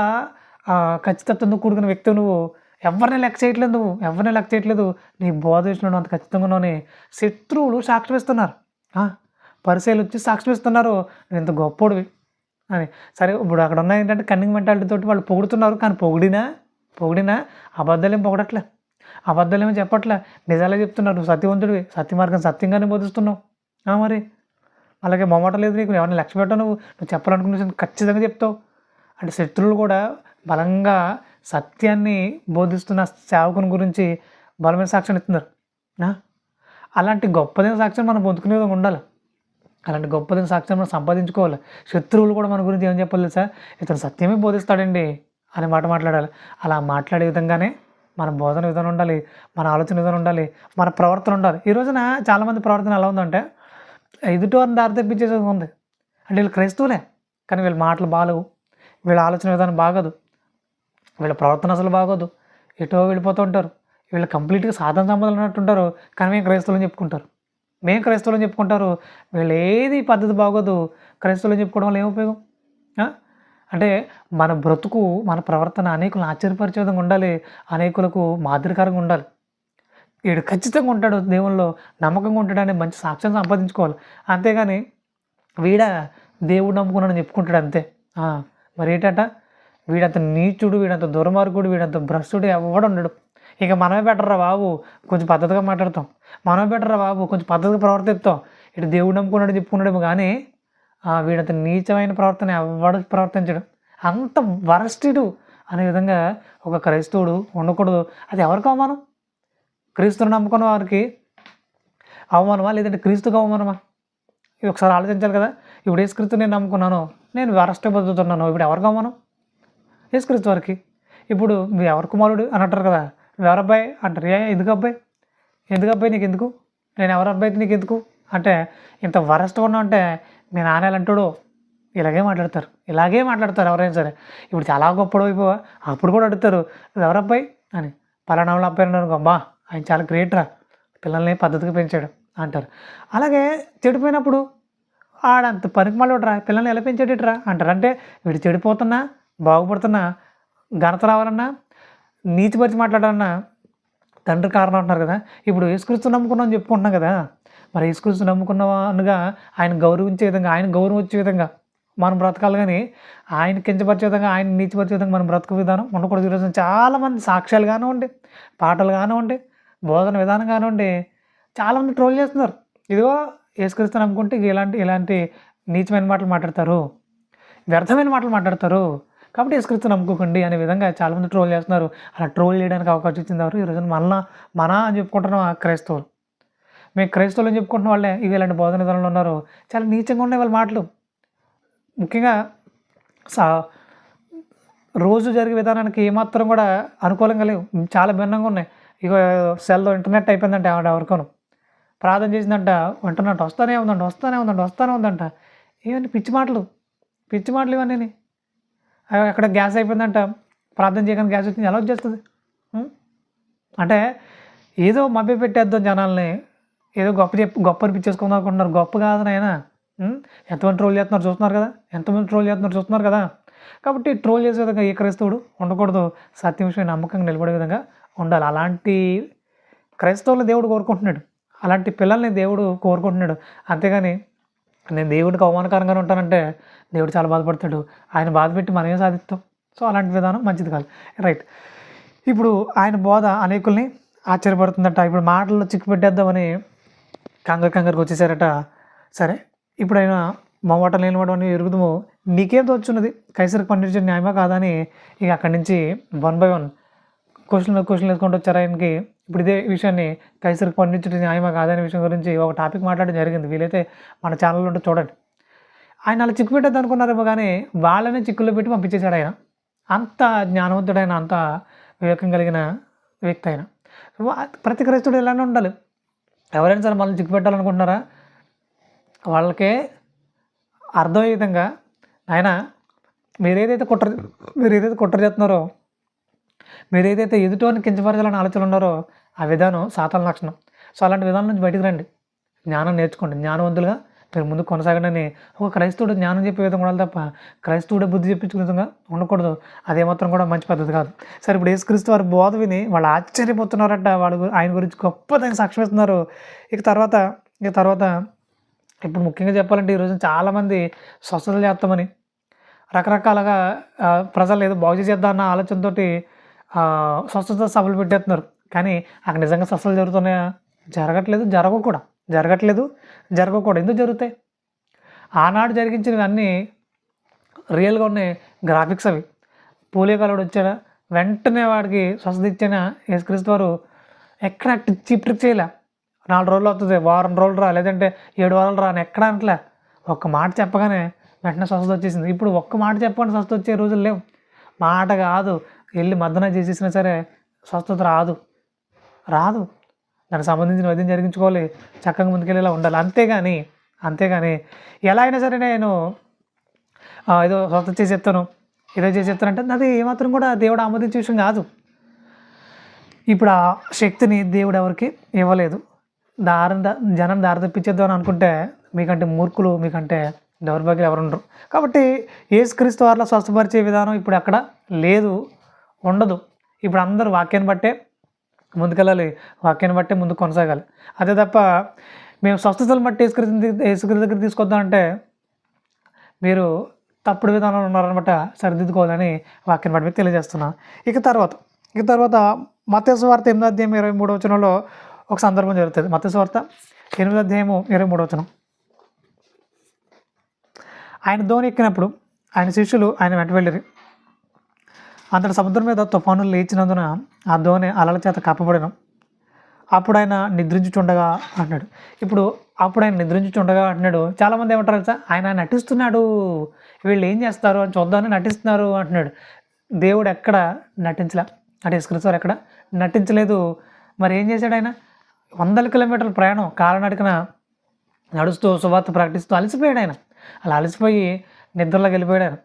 ఖచ్చితత్వంతో కూడుకున్న వ్యక్తి. నువ్వు ఎవరిని లెక్క చేయట్లేదు. నువ్వు ఎవరిని లెక్క చేయట్లేదు. నీ బోధ విషయంలో అంత ఖచ్చితంగా ఉన్నావని శత్రువులు సాక్ష్యమిస్తున్నారు. పరిసయ్యులు వచ్చి సాక్ష్యమిస్తున్నారు, నువ్వు ఇంత గొప్పోడివి అని. సరే, ఇప్పుడు అక్కడ ఉన్న ఏంటంటే కన్నింగ్ మెంటాలిటీ తోటి వాళ్ళు పొగుడుతున్నారు. కానీ పొగిడినా అబద్ధాలేం పొగడట్లే, అబద్ధాలేమో చెప్పట్లే, నిజాలే చెప్తున్నారు. నువ్వు సత్యవంతుడివి, సత్య మార్గం సత్యంగానే బోధిస్తున్నావు. మరి అలాగే మొమాట లేదు నీకు, ఎవరిని లక్ష్య పెట్టావు. నువ్వు చెప్పాలనుకున్న ఖచ్చితంగా చెప్తావు. అంటే శత్రువులు కూడా బలంగా సత్యాన్ని బోధిస్తున్న సేవకుని గురించి బలమైన సాక్ష్యం ఇస్తున్నారు. అలాంటి గొప్పదైన సాక్ష్యం మనం పొందుకునే విధంగా ఉండాలి. అలాంటి గొప్పదైన సాక్ష్యం మనం సంపాదించుకోవాలి. శత్రువులు కూడా మన గురించి ఏం చెప్పాలి తెలుసా? ఇతను సత్యమే బోధిస్తాడండి అనే మాట మాట్లాడాలి. అలా మాట్లాడే విధంగానే మన బోధన విధానం ఉండాలి, మన ఆలోచన విధానం ఉండాలి, మన ప్రవర్తన ఉండాలి. ఈ రోజున చాలామంది ప్రవర్తన ఎలా ఉందంటే ఎదుటివారిని దారి తెప్పించేది ఉంది. అంటే వీళ్ళు క్రైస్తవులే, కానీ వీళ్ళ మాటలు బాగలేవు, వీళ్ళ ఆలోచన విధానం బాగోదు, వీళ్ళ ప్రవర్తన అసలు బాగోదు, ఎటో వెళ్ళిపోతూ ఉంటారు. వీళ్ళు కంప్లీట్గా సాధన సంబంధాలు ఉన్నట్టుంటారు, కానీ మేము క్రైస్తవులని చెప్పుకుంటారు. వీళ్ళు ఏది పద్ధతి బాగోదు, క్రైస్తవులని చెప్పుకోవడం వల్ల ఏం ఉపయోగం? అంటే మన బ్రతుకు, మన ప్రవర్తన అనేకులను ఆశ్చర్యపరిచే విధంగా ఉండాలి, అనేకులకు మాదిరికరంగా ఉండాలి. వీడు ఖచ్చితంగా ఉంటాడు, దేవుల్లో నమ్మకంగా ఉంటాడని మంచి సాక్ష్యం సంపాదించుకోవాలి. అంతేగాని దేవుడు నమ్ముకున్నాడని చెప్పుకుంటాడు అంతే. మరి ఏంటంట, వీడంత నీచుడు, వీడంత దుర్మార్గుడు, వీడంత భ్రష్టుడు ఎవడు ఉండడు. ఇక మనమే బెటర్రా బాబు, కొంచెం పద్ధతిగా మాట్లాడతాం, మనమే బెటర్రా బాబు, కొంచెం పద్ధతిగా ప్రవర్తిస్తాం. ఇటు దేవుడు నమ్ముకున్నాడు చెప్పుకున్నాడేమో కానీ వీడంత నీచమైన ప్రవర్తన ఎవడు ప్రవర్తించడు, అంత వరస్టుడు అనే విధంగా ఒక క్రైస్తవుడు ఉండకూడదు. అది ఎవరికి అవమానం? క్రీస్తుని నమ్ముకున్న వారికి అవమానమా, లేదంటే క్రీస్తుకు అవమానమా? ఇది ఒకసారి ఆలోచించాలి కదా. ఇప్పుడు యేసుక్రీస్తు నేను నమ్ముకున్నాను, నేను వరస్ట్ బతుకుతున్నాను, ఇప్పుడు ఎవరికి అవమానం? యేసుక్రీస్తు వారికి. ఇప్పుడు నువ్వు ఎవరి కుమారుడు అని అంటారు కదా, నువ్వు ఎవరబ్బాయి అంటారు. ఎందుకు అబ్బాయి నీకు ఎందుకు, నేను ఎవరి అబ్బాయి అయితే నీకు ఎందుకు అంటే, ఇంత వరస్ట్గా ఉన్నావు అంటే మీ నాన్న అంటాడు. ఇలాగే మాట్లాడతారు ఎవరైనా సరే. ఇప్పుడు చాలా గొప్పడు అయిపోవా, అప్పుడు కూడా అడుగుతారు నువ్వు ఎవరబ్బాయి అని. పలానా వాళ్ళ అబ్బాయి అనుకో, అబ్బా ఆయన చాలా గ్రేట్ రా, పిల్లల్ని పద్ధతిగా పెంచాడు అంటారు. అలాగే చెడిపోయినప్పుడు ఆడంత పనికి మళ్ళీ రా, పిల్లల్ని ఎలా పెంచాడేట్రా అంటారు. అంటే వీడు చెడిపోతున్నా, బాగుపడుతున్నా, ఘనత రావాలన్నా, నీతిపరిచి మాట్లాడాలన్నా తండ్రి కారణం అంటున్నారు కదా. ఇప్పుడు యేసుక్రీస్తు నమ్ముకున్నాం అని చెప్పుకుంటున్నాం కదా, మరి యేసుక్రీస్తు నమ్ముకున్నవానుగా ఆయన గౌరవించే విధంగా, ఆయన గౌరవం వచ్చే విధంగా మనం బ్రతకాలి. కానీ ఆయన కించపరిచే విధంగా, ఆయన నీతిపరిచే విధంగా మనం బ్రతుకు విధానం ఉండకూడదు. ఈరోజు చాలామంది సాక్ష్యాలు కానివ్వండి, పాటలు కానివ్వండి, బోధన విధానం కానివ్వండి, చాలామంది ట్రోల్ చేస్తున్నారు. ఇదిగో యేసుక్రీస్తు నమ్ముకుంటే ఇలాంటి నీచమైన మాటలు మాట్లాడతారు, వ్యర్థమైన మాటలు మాట్లాడతారు, కాబట్టి యేసుక్రీస్తు నమ్ముకోకండి అనే విధంగా చాలామంది ట్రోల్ చేస్తున్నారు. అలా ట్రోల్ చేయడానికి అవకాశం ఇచ్చింది ఎవరు? ఈరోజు మన అని చెప్పుకుంటున్నాం క్రైస్తవులు. మేము క్రైస్తవులు అని చెప్పుకుంటున్న వాళ్ళే ఇలాంటి బోధన విధానంలో ఉన్నారు. చాలా నీచంగా ఉన్నాయి వాళ్ళ మాటలు. ముఖ్యంగా రోజు జరిగే విధానానికి ఏమాత్రం కూడా అనుకూలంగా లేవు, చాలా భిన్నంగా ఉన్నాయి. ఇక సెల్లో ఇంటర్నెట్ అయిపోయిందంటే ఎవరికోను ప్రార్థన చేసిందంట, ఇంటర్నెట్ వస్తూనే ఉందంట. ఇవన్నీ పిచ్చి మాటలు ఇవన్నీ. అక్కడ గ్యాస్ అయిపోయిందంట, ప్రార్థన చేయగానే గ్యాస్ వచ్చింది, ఎలా వచ్చేస్తుంది? అంటే ఏదో మభ్య పెట్టేద్దాం జనాల్ని, ఏదో గొప్ప అనిపించేసుకుందాం అనుకుంటున్నారు. గొప్ప కాదు నాయన. ఎంతమంది ట్రోల్ చేస్తున్నారు చూస్తున్నారు కదా! ఎంతమంది ట్రోల్ చేస్తున్నారు చూస్తున్నారు కదా! కాబట్టి ట్రోల్ చేసే విధంగా ఏ క్రైస్తవుడు ఉండకూడదు. సత్యం విషయం నమ్మకంగా నిలబడే విధంగా ఉండాలి. అలాంటి క్రైస్తవులను దేవుడు కోరుకుంటున్నాడు. అలాంటి పిల్లల్ని దేవుడు కోరుకుంటున్నాడు. అంతేగాని నేను దేవుడికి అవమానకరంగానే ఉంటానంటే దేవుడు చాలా బాధపడతాడు. ఆయన బాధపెట్టి మనం ఏం సాధిస్తాం? సో అలాంటి విధానం మంచిది కాదు. రైట్. ఇప్పుడు ఆయన బోధ అనేకుల్ని ఆశ్చర్యపడుతుందట. ఇప్పుడు మాటల్లో చిక్కు పెట్టేద్దామని కంగారుకి వచ్చేసారట. సరే, ఇప్పుడు ఆయన మొమ్మట లేనివాడు అని ఎరుగుదము, నీకేం తోచున్నది? కైసరికి పన్నించే న్యాయమా కాదా అని ఇక అక్కడి నుంచి 1 by 1 క్వశ్చన్లు వేసుకుంటూ వచ్చారు ఆయనకి. ఇప్పుడు ఇదే విషయాన్ని కైసరికి పన్నించడం న్యాయమా కాదనే విషయం గురించి ఒక టాపిక్ మాట్లాడడం జరిగింది. వీలైతే మన ఛానల్లో ఉంటే చూడండి. ఆయన అలా చిక్కు పెట్టద్దు అనుకున్నారేమో కానీ వాళ్ళనే చిక్కుల్లో పెట్టి పంపించేశాడు ఆయన. అంత జ్ఞానవంతుడైన, అంత వివేకం కలిగిన వ్యక్తి ఆయన. ప్రతి క్రైస్తవుడు ఇలానే ఉండాలి. ఎవరైనా సరే మనల్ని చిక్కు పెట్టాలనుకుంటున్నారా, వాళ్ళకే అర్థమయ్యే విధంగా ఆయన మీరేదైతే కుట్ర చేస్తున్నారో, మీరేదైతే ఎదుటోని కించపరచాలని ఆలోచనలు ఉన్నారో ఆ విధానం సాతాను లక్షణం. సో అలాంటి విధానం నుంచి బయటకు రండి. జ్ఞానం నేర్చుకోండి. జ్ఞానవంతులుగా మీరు ముందు కొనసాగండి అని ఒక క్రైస్తవుడు జ్ఞానం చెప్పే విధంగా ఉండాలి తప్ప క్రైస్తవుడే బుద్ధి చెప్పించుకునే విధంగా ఉండకూడదు. అదేమాత్రం కూడా మంచి పద్ధతి కాదు. సరే, ఇప్పుడు యేసుక్రీస్తు వారి బోధ విని వాళ్ళు ఆశ్చర్యపోతున్నారట. ఆయన గురించి గొప్పదాన్ని సాక్ష్యం ఇస్తున్నారు. ఇక తర్వాత ఇప్పుడు ముఖ్యంగా చెప్పాలంటే ఈరోజు చాలామంది స్వస్థతలు చేస్తామని రకరకాలుగా ప్రజలు ఏదో బాగు చేసేద్దామన్న ఆలోచనతోటి స్వస్థత సభలు పెట్టేస్తున్నారు. కానీ అక్కడ నిజంగా స్వస్థతలు జరుగుతున్నాయా? జరగకూడదు. ఎందుకు జరుగుతాయి? ఆనాడు జరిగించినవి అన్నీ రియల్గా ఉన్నాయి. గ్రాఫిక్స్ అవి. పోలియో కాలుడు వచ్చాడా వెంటనే వాడికి స్వస్థత ఇచ్చిన యేసుక్రీస్తు వారు ఎక్కడ చీప్ ట్రిక్ చేయలే. 4 రోజులు అవుతుంది, వారం రోజులు రా, లేదంటే 7 వారాలు రా అని ఎక్కడ అనట్లే. ఒక్క మాట చెప్పగానే వెంటనే స్వస్థత వచ్చేసింది. ఇప్పుడు ఒక్క మాట చెప్పగానే స్వస్థత వచ్చే రోజులు లేవు. మాట కాదు, వెళ్ళి మద్దన చేసేసినా సరే స్వస్థత రాదు. దానికి సంబంధించిన వైద్యం జరిగించుకోవాలి, చక్కగా ముందుకెళ్ళేలా ఉండాలి. అంతేగాని ఎలా అయినా సరే నేను ఏదో స్వస్థత చేసేస్తాను, ఏదో చేసేస్తానంటే అది ఏమాత్రం కూడా దేవుడు ఆమోదించే విషయం కాదు. ఇప్పుడు ఆ శక్తిని దేవుడు ఎవరికి ఇవ్వలేదు. జనం దారి తప్పించేద్దాం అని అనుకుంటే మీకంటే మూర్ఖులు, మీకంటే దౌర్భాగ్యులు ఎవరు ఉండరు. కాబట్టి యేసుక్రీస్తు వారిలో స్వస్థపరిచే విధానం ఇప్పుడు అక్కడ లేదు, ఉండదు. ఇప్పుడు అందరూ వాక్యాన్ని బట్టే ముందుకెళ్ళాలి, వాక్యాన్ని బట్టే ముందుకు కొనసాగాలి. అదే తప్ప మేము స్వస్థతలు బట్టి యేసుక్రీస్తు దగ్గర తీసుకొద్దామంటే మీరు తప్పుడు విధానంలో ఉన్నారనమాట. సరిదిద్దుకోవాలని వాక్యాన్ని బట్టి మీకు తెలియజేస్తున్నాను. ఇక తర్వాత మత్తయి సువార్త 8వ అధ్యాయం 23వ వచనంలో ఒక సందర్భం జరుగుతుంది. మత్తయి సువార్త 8వ అధ్యాయం 23వ వచనం. ఆయన దోణి ఎక్కినప్పుడు ఆయన శిష్యులు ఆయన వెంట వెళ్ళిరి. అంతటి సముద్రం మీద తుఫానులు లేచినందున ఆ దోణి అలల చేత కప్పబడిన. అప్పుడు ఆయన నిద్రించుచుండగా అంటున్నాడు. చాలామంది ఏమంటారు తెలుసా, ఆయన నటిస్తున్నాడు, వీళ్ళు ఏం చేస్తారు అని చూద్దామని నటిస్తున్నారు అంటున్నాడు. దేవుడు ఎక్కడ నటించలే, అంటే యేసుక్రీస్తు వారు ఎక్కడ నటించలేదు. మరి ఏం చేశాడు ఆయన? 100 కిలోమీటర్ల ప్రయాణం కాలినడకన నడుస్తూ సువార్త ప్రకటిస్తూ అలసిపోయాడు ఆయన. అలా అలసిపోయి నిద్రలోకి వెళ్ళిపోయాడు ఆయన.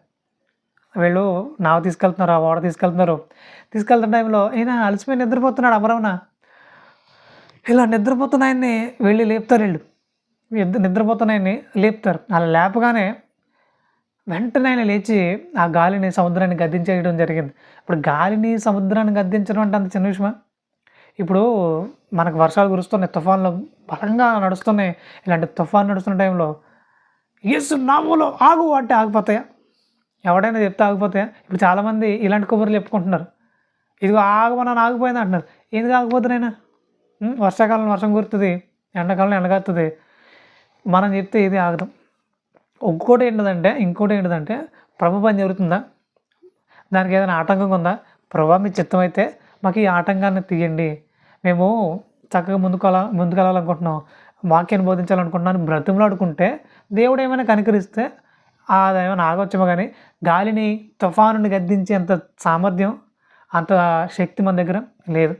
వీళ్ళు నావ తీసుకెళ్తున్నారు, ఆ ఓడ తీసుకెళ్తున్న టైంలో ఈయన అలసిపోయి నిద్రపోతున్నాడు. అమరవన ఇలా నిద్రపోతున్న ఆయన్ని వెళ్ళి లేపుతారు. నిద్రపోతున్న ఆయన్ని లేపుతారు. అలా లేపగానే వెంటనే ఆయన లేచి ఆ గాలిని సముద్రాన్ని గద్దించేయడం జరిగింది. ఇప్పుడు గాలిని సముద్రాన్ని గద్దించడం అంటే అంత చిన్న విషయమా? ఇప్పుడు మనకు వర్షాలు కురుస్తున్నాయి, తుఫాన్లు బలంగా నడుస్తున్నాయి. ఇలాంటి తుఫాన్ నడుస్తున్న టైంలో యేసు నామములో ఆగు అంటే ఆగిపోతాయా? ఎవడైనా చెప్తే ఆగిపోతాయా? ఇప్పుడు చాలామంది ఇలాంటి కబుర్లు చెప్పుకుంటున్నారు. ఇదిగో ఆగమని ఆగిపోయింది అంటున్నారు. ఎందుకు ఆగిపోతున్నాయినా? వర్షాకాలంలో వర్షం కురుతుంది, ఎండాకాలంలో ఎండగడుతుంది. మనం చెప్తే ఇది ఆగదు. ఇంకోటి ఏంటిదంటే ప్రభు పని జరుగుతుందా? దానికి ఏదైనా ఆటంకం ఉందా? ప్రభు మీ చిత్తం అయితే మాకు ఈ ఆటంకాన్ని తీయండి, మేము చక్కగా ముందుకెళ్ళాలనుకుంటున్నాం, వాక్యాన్ని బోధించాలనుకుంటున్నాను బ్రతిమలాడుకుంటే దేవుడు ఏమైనా కనికరిస్తే అదేమైనా ఆగొచ్చేమో. కానీ గాలిని తుఫానుని గద్దించే అంత సామర్థ్యం, అంత శక్తి మన దగ్గర లేదు.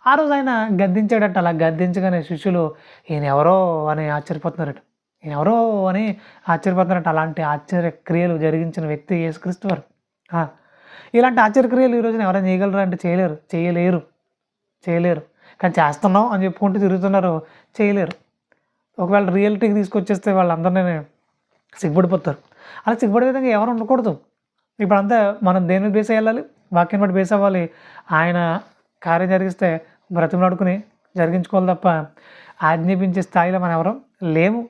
ఆ రోజు ఆయన గద్దించాడట. అలా గద్దించగానే శిష్యులు ఈయన ఎవరో అని ఆశ్చర్యపోతున్నారట. అలాంటి ఆశ్చర్యక్రియలు జరిగించిన వ్యక్తి యేసుక్రీస్తు వారు. ఇలాంటి ఆశ్చర్యక్రియలు ఈ రోజున ఎవరైనా చేయగలరా అంటే చేయలేరు. కానీ చేస్తున్నాం అని చెప్పుకుంటూ తిరుగుతున్నారు, చేయలేరు. ఒకవేళ రియాలిటీకి తీసుకొచ్చేస్తే వాళ్ళందరినీ సిగ్గుపడిపోతారు. అలా సిగ్గుపడే విధంగా ఎవరు ఉండకూడదు. ఇప్పుడంతా మనం దేని మీద బేస్ అయ్యి వెళ్ళాలి? వాక్యం బట్టి బేస్ అవ్వాలి. ఆయన కార్యం జరిగిస్తే బ్రతిమలాడుకుని జరిగించుకోవాలి తప్ప ఆజ్ఞాపించే స్థాయిలో మనం ఎవరం లేము,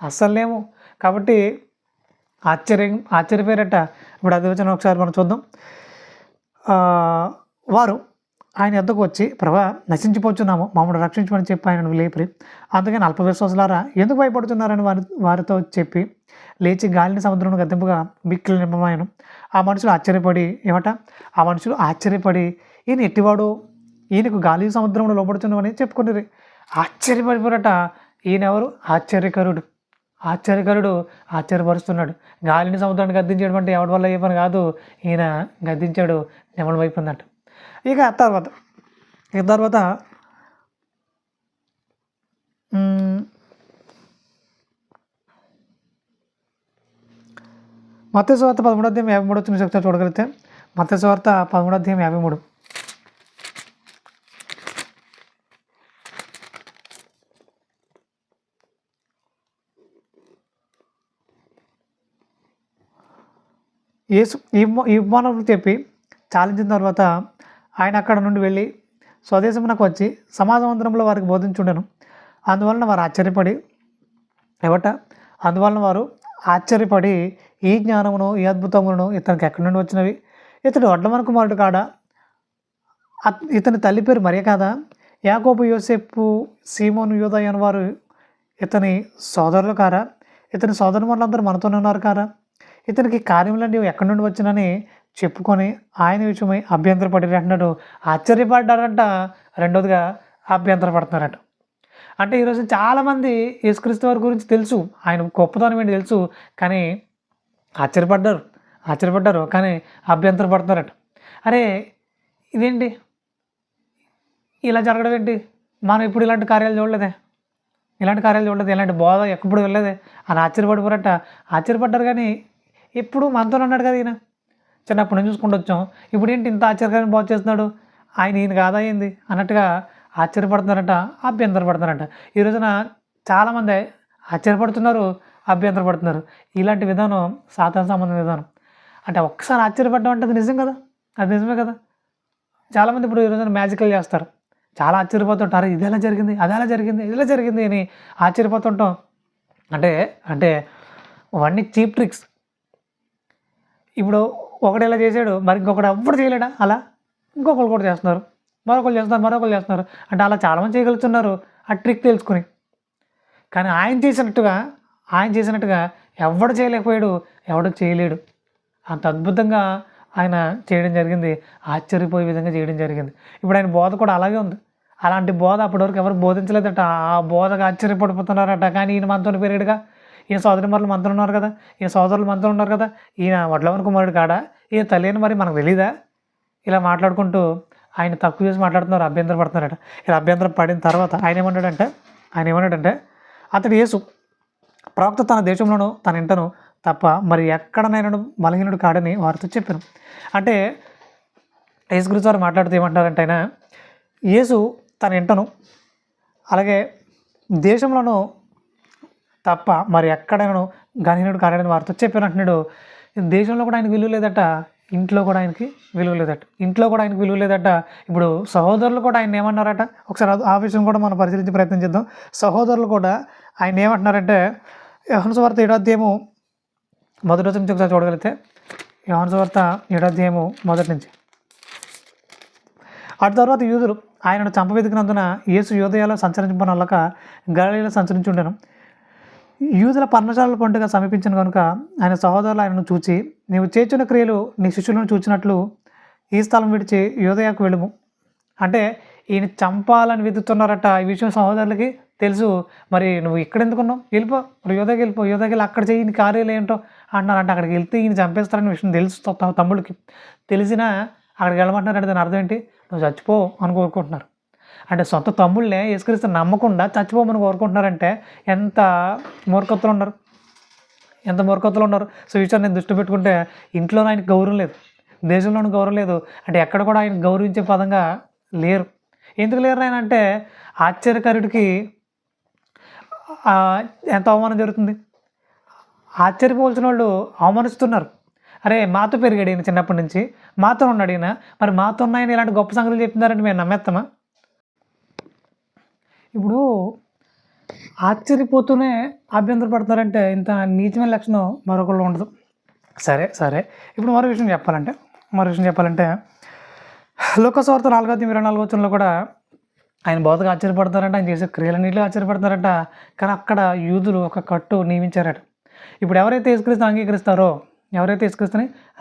అస్సలు లేము. కాబట్టి ఆశ్చర్యపోయారట. ఇప్పుడు అది వచ్చిన ఒకసారి మనం చూద్దాం. వారు ఆయన యొద్దకు వచ్చి, ప్రభా, నశించిపోతున్నాము, మమ్మల్ని రక్షించమని చెప్పి ఆయనను లేపి, అందుకని అల్పవిశ్వాసులారా ఎందుకు భయపడుతున్నారని వారితో చెప్పి లేచి గాలిని సముద్రంలో గద్దెంపుగా మిక్కిలి నింపమాయను. ఆ మనుషులు ఆశ్చర్యపడి ఈయన ఎట్టివాడు, ఈయనకు గాలి సముద్రంలో లోపడుతున్నామని చెప్పుకునేది. ఆశ్చర్యపడిపోరట. ఈయనెవరు? ఆశ్చర్యకరుడు ఆశ్చర్యపరుస్తున్నాడు. గాలిని సముద్రాన్ని గద్దించడం అంటే ఎవరి వల్ల ఏ పని కాదు. ఈయన గద్దించాడు, నెమలి అయిపోయిందట. ఇక తర్వాత మత్తయి సువార్త 13:53 వచ్చిన ఒకసారి చూడగలిగితే, మత్తయి సువార్త 13:53. యేసు ఈ ఉపమానాలు చెప్పి చాలించిన తర్వాత ఆయన అక్కడ నుండి వెళ్ళి స్వదేశమునకు వచ్చి సమాజమందిరంలో వారికి బోధించుండెను. అందువలన వారు ఆశ్చర్యపడి ఈ జ్ఞానమును, ఈ అద్భుతములను ఇతనికి ఎక్కడి నుండి వచ్చినవి? ఇతడు వడ్లమన కుమారుడు కాడా? ఇతని తల్లి పేరు మరియ కాదా? యాకోబు, యోసేపు, సీమోను, యూద అయిన వారు ఇతని సోదరులు కారా? ఇతని సోదరులందరూ మనతోనే ఉన్నారు కారా? ఇతనికి కార్యములన్నీ ఎక్కడి నుండి వచ్చినని చెప్పుకొని ఆయన విషయమై అభ్యంతరపడి అంటున్నాడు. ఆశ్చర్యపడ్డారంట. రెండోదిగా అభ్యంతరపడుతున్నారట. అంటే ఈరోజు చాలామంది యేసుక్రీస్తు వారి గురించి తెలుసు, ఆయన గొప్పతనం ఏంటి తెలుసు, కానీ ఆశ్చర్యపడ్డారు కానీ అభ్యంతరపడుతున్నారట. అరే ఇదేంటి ఇలా జరగడం ఏంటి? మనం ఇప్పుడు ఇలాంటి కార్యాలు చూడలేదే, ఇలాంటి బోధ ఎప్పుడు వెళ్ళలేదే అని ఆశ్చర్యపడ్డారు. కానీ ఎప్పుడు మనతో ఉన్నాడు కదా ఈయన, చిన్నప్పటి నుంచి చూసుకుంటూ వచ్చాం. ఇప్పుడు ఏంటి ఇంత ఆశ్చర్యకరమైన బోధ చేస్తున్నాడు, ఈయన కాదా అయింది అన్నట్టుగా అభ్యంతరపడుతున్నారట. ఈ రోజున చాలామంది ఆశ్చర్యపడుతున్నారు, అభ్యంతరపడుతున్నారు. ఇలాంటి విధానం సాతాను సంబంధం విధానం. అంటే ఒక్కసారి ఆశ్చర్యపడడం అంటే అది నిజమే కదా. చాలామంది ఇప్పుడు ఈ రోజున మ్యాజికల్ చేస్తారు, చాలా ఆశ్చర్యపోతుంటారు. ఇది ఎలా జరిగింది అని ఆశ్చర్యపోతుంటాం. అంటే అవన్నీ చీప్ ట్రిక్స్. ఇప్పుడు ఒకడు ఇలా చేశాడు, మరి ఇంకొకడు ఎవ్వడు చేయలేడా? అలా ఇంకొకరు కూడా చేస్తున్నారు, మరొకరు చేస్తున్నారు. అంటే అలా చాలామంది చేయగలుగుతున్నారు ఆ ట్రిక్ తెలుసుకుని. కానీ ఆయన చేసినట్టుగా ఎవడు చేయలేకపోయాడు, ఎవడు చేయలేడు. అంత అద్భుతంగా ఆయన చేయడం జరిగింది, ఆశ్చర్యపోయే విధంగా చేయడం జరిగింది. ఇప్పుడు ఆయన బోధ కూడా అలాగే ఉంది. అలాంటి బోధ అప్పటివరకు ఎవరు బోధించలేదట. ఆ బోధగా ఆశ్చర్యపడిపోతున్నారట. కానీ ఈయన మనతో పెరిగాడుగా, ఈయన సోదరిమరులు మనతో ఉన్నారు కదా, ఈయన సోదరులు మనతో ఉన్నారు కదా, ఈయన వడ్లవన కుమారుడు కాడా, ఈయన తల్లి అని మరి మనకు తెలీదా? ఇలా మాట్లాడుకుంటూ ఆయన తక్కువ చేసి మాట్లాడుతున్నారు, అభ్యంతరపడుతున్నారట. ఇలా అభ్యంతరం పడిన తర్వాత ఆయన ఏమన్నాడంటే అతడు యేసు ప్రవక్త తన దేశంలోనూ తన ఇంటను తప్ప మరి ఎక్కడనైనా బలహీనుడు కాడని వారితో చెప్పాను. అంటే యేసు గురించి వారు మాట్లాడుతూ ఏమంటారంటే, ఆయన యేసు తన ఇంటను అలాగే దేశంలోనూ తప్ప మరి ఎక్కడైనా గణహీనుడు కాడని వారితో చెప్పాను అంటున్నాడు. దేశంలో కూడా ఆయనకు విలువ లేదట, ఇంట్లో కూడా ఆయనకి విలువ లేదట. ఇప్పుడు సహోదరులు కూడా ఆయన ఏమన్నారట, ఒకసారి ఆ విషయం కూడా మనం పరిశీలించే ప్రయత్నం చేద్దాం. సహోదరులు కూడా ఆయన ఏమంటున్నారంటే, యోహాను సువార్త 7వ అధ్యాయము మొదటి నుంచి ఒకసారి చూడగలిగితే, యోహాను సువార్త 7వ అధ్యాయము మొదటి నుంచి. అటు తర్వాత యూదులు ఆయనను చంపవెతికినందున యేసు యూదయలో సంచరింపనొల్లక గలిలయలో సంచరించి ఉండెను. యూదుల పర్ణశాలల పండుగ సమీపించిన కనుక ఆయన సహోదరులు ఆయనను చూచి, నీవు చేర్చిన క్రియలు నీ శిష్యులను చూచినట్లు ఈ స్థలం విడిచి యూదయకు వెళ్ళుము. అంటే ఈయన చంపాలని వెతుకుతున్నారట. ఈ విషయం సహోదరులకి తెలుసు. మరి నువ్వు ఇక్కడ ఎందుకున్నావు, వెళ్ళిపో, మరి యూదయకి వెళ్ళి అక్కడ చేయి, నీ కార్యాలు ఏంటో అంటున్నారంటే, అక్కడికి వెళ్తే ఈయన చంపేస్తారనే విషయం తెలుసు తమ్ముడికి. తెలిసినా అక్కడికి వెళ్ళమంటున్నారంటే దాని అర్థం ఏంటి? నువ్వు చచ్చిపో అని కోరుకుంటున్నారు. అంటే సొంత తమ్ముళ్ళే యేసుక్రీస్తు నమ్మకుండా చచ్చిపోమని కోరుకుంటున్నారంటే ఎంత మూర్ఖత్తులు ఉన్నారు. సో ఈ విషయాన్ని నేను దృష్టి పెట్టుకుంటే ఇంట్లోనే ఆయనకు గౌరవం లేదు, దేశంలోనూ గౌరవం లేదు. అంటే ఎక్కడ కూడా ఆయన గౌరవించే పదంగా లేరు. ఎందుకు లేరు ఆయన అంటే, ఆశ్చర్యకరుడికి ఎంత అవమానం జరుగుతుంది. ఆశ్చర్యపోవాల్సిన వాళ్ళు అవమానిస్తున్నారు. అరే మాతో పెరిగాడు ఈయన, చిన్నప్పటి నుంచి మాతో ఉన్నాడు ఈయన, మరి మాతో ఉన్నాయని ఇలాంటి గొప్ప సంగతులు చెప్తున్నారంటే మేము నమ్మేస్తామా? ఇప్పుడు ఆశ్చర్యపోతూనే అభ్యంతర పడతారంటే ఇంత నీచమైన లక్షణం మరొకళ్ళు ఉండదు. సరే ఇప్పుడు మరో విషయం చెప్పాలంటే లోకసువార్త 4:24 కూడా ఆయన బోధకు ఆశ్చర్యపడతారంట, ఆయన చేసే క్రియలన్నింటిలో ఆశ్చర్యపడతారంట. కానీ అక్కడ యూదులు ఒక కట్టు నియమించారట. ఇప్పుడు ఎవరైతే యేసుక్రీస్తుని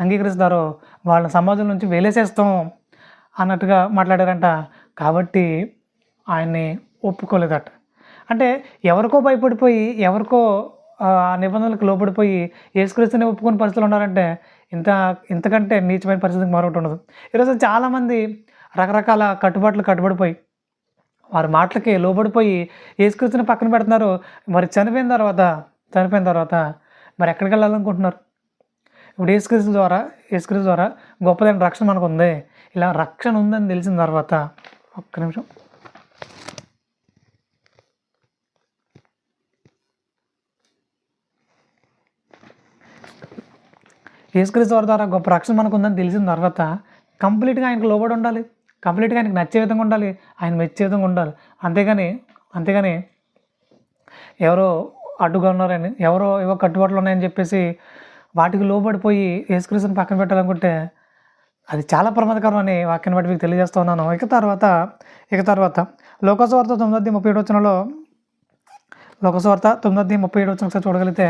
అంగీకరిస్తారో వాళ్ళ సమాజం నుంచి వేలేసేస్తాం అన్నట్టుగా మాట్లాడారంట. కాబట్టి ఆయన్ని ఒప్పుకోలేదట. అంటే ఎవరికో భయపడిపోయి, ఎవరికో నిబంధనలకు లోపడిపోయి యేసుక్రీస్తుని ఒప్పుకునే పరిస్థితులు ఉన్నారంటే ఇంతకంటే నీచమైన పరిస్థితికి మరొకటి ఉండదు. ఈరోజు చాలామంది రకరకాల కట్టుబడిపోయి, వారి మాటలకి లోబడిపోయి యేసుక్రీస్తుని పక్కన పెడుతున్నారు. మరి చనిపోయిన తర్వాత మరి ఎక్కడికి వెళ్ళాలనుకుంటున్నారు? ఇప్పుడు యేసుక్రీస్తు ద్వారా గొప్పదైన రక్షణ మనకు ఉంది. ఇలా రక్షణ ఉందని తెలిసిన తర్వాత ఒక్క నిమిషం, యేసుక్రీస్తు ద్వారా గొప్ప రక్షణ మనకు ఉందని తెలిసిన తర్వాత కంప్లీట్గా ఆయనకు లోబడి ఉండాలి, కంప్లీట్గా ఆయనకు నచ్చే విధంగా ఉండాలి, ఆయన మెచ్చే విధంగా ఉండాలి. అంతేగాని ఎవరో అడ్డుగా ఉన్నారని, ఏవో కట్టుబాట్లు ఉన్నాయని చెప్పేసి వాటికి లోబడిపోయి యేసుక్రీస్తుని పక్కన పెట్టాలనుకుంటే అది చాలా ప్రమాదకరం అని వాక్యాన్ని బట్టి మీకు తెలియజేస్తూ ఉన్నాను. ఇక తర్వాత లోకసువార్త 9:37 లోకసువార్త 9:37 ఒకసారి చూడగలిగితే,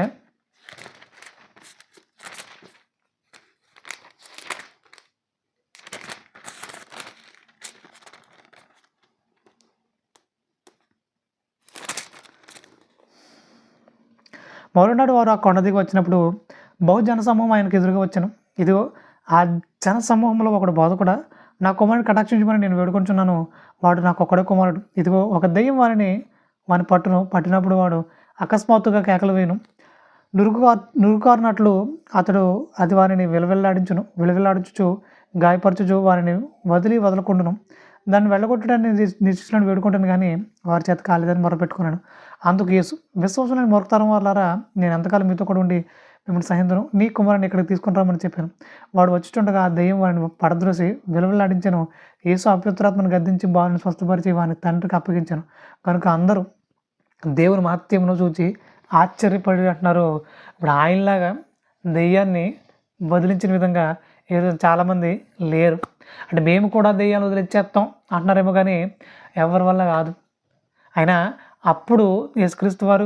మరునాడు వారు ఆ కొండ దిగి వచ్చినప్పుడు బహుజన సమూహం ఆయనకు ఎదురుగా వచ్చాను. ఇదిగో ఆ జన సమూహంలో ఒకడు బోధకుడా, నా కుమారుని కటాక్షించమని నేను వేడుకొంచున్నాను, వాడు నాకు ఒక్కడే కుమారుడు. ఇదిగో ఒక దెయ్యం వాని పట్టినప్పుడు వాడు అకస్మాత్తుగా కేకలు వేయను, నురుకారినట్లు అతడు అది వారిని విలవిల్లాడించుచు గాయపరచుచు వారిని వదలకుండును. దాన్ని వెళ్ళగొట్టడాన్ని నిశ్చితులను వేడుకుంటాను, కానీ వారి చేత కాలేదని మొరపెట్టుకున్నాను. అందుకు యేసు, విశ్వాసులని మొరతరం వాళ్ళారా, నేను ఎంతకాలం మీతో కూడా ఉండి మిమ్మల్ని సహించను, నీ కుమారుని ఇక్కడికి తీసుకుని రామని చెప్పాను. వాడు వచ్చిస్తుండగా ఆ దెయ్యం వారిని పడద్రోసి విలవిల్లాడించాను. యేసు అపవిత్రాత్మను గద్దించి బాలుని స్వస్థపరిచి వారిని తండ్రికి అప్పగించాను. కనుక అందరూ దేవుని మహత్యమును చూచి ఆశ్చర్యపడి అంటున్నారు. ఇప్పుడు ఆయనలాగా దెయ్యాన్ని వదిలించిన విధంగా ఈరోజు చాలామంది లేరు. అంటే మేము కూడా దెయ్యాలు వదిలిచ్చేస్తాం అంటున్నారేమో, కానీ ఎవరి వల్ల కాదు. అయినా అప్పుడు యేసుక్రీస్తు వారు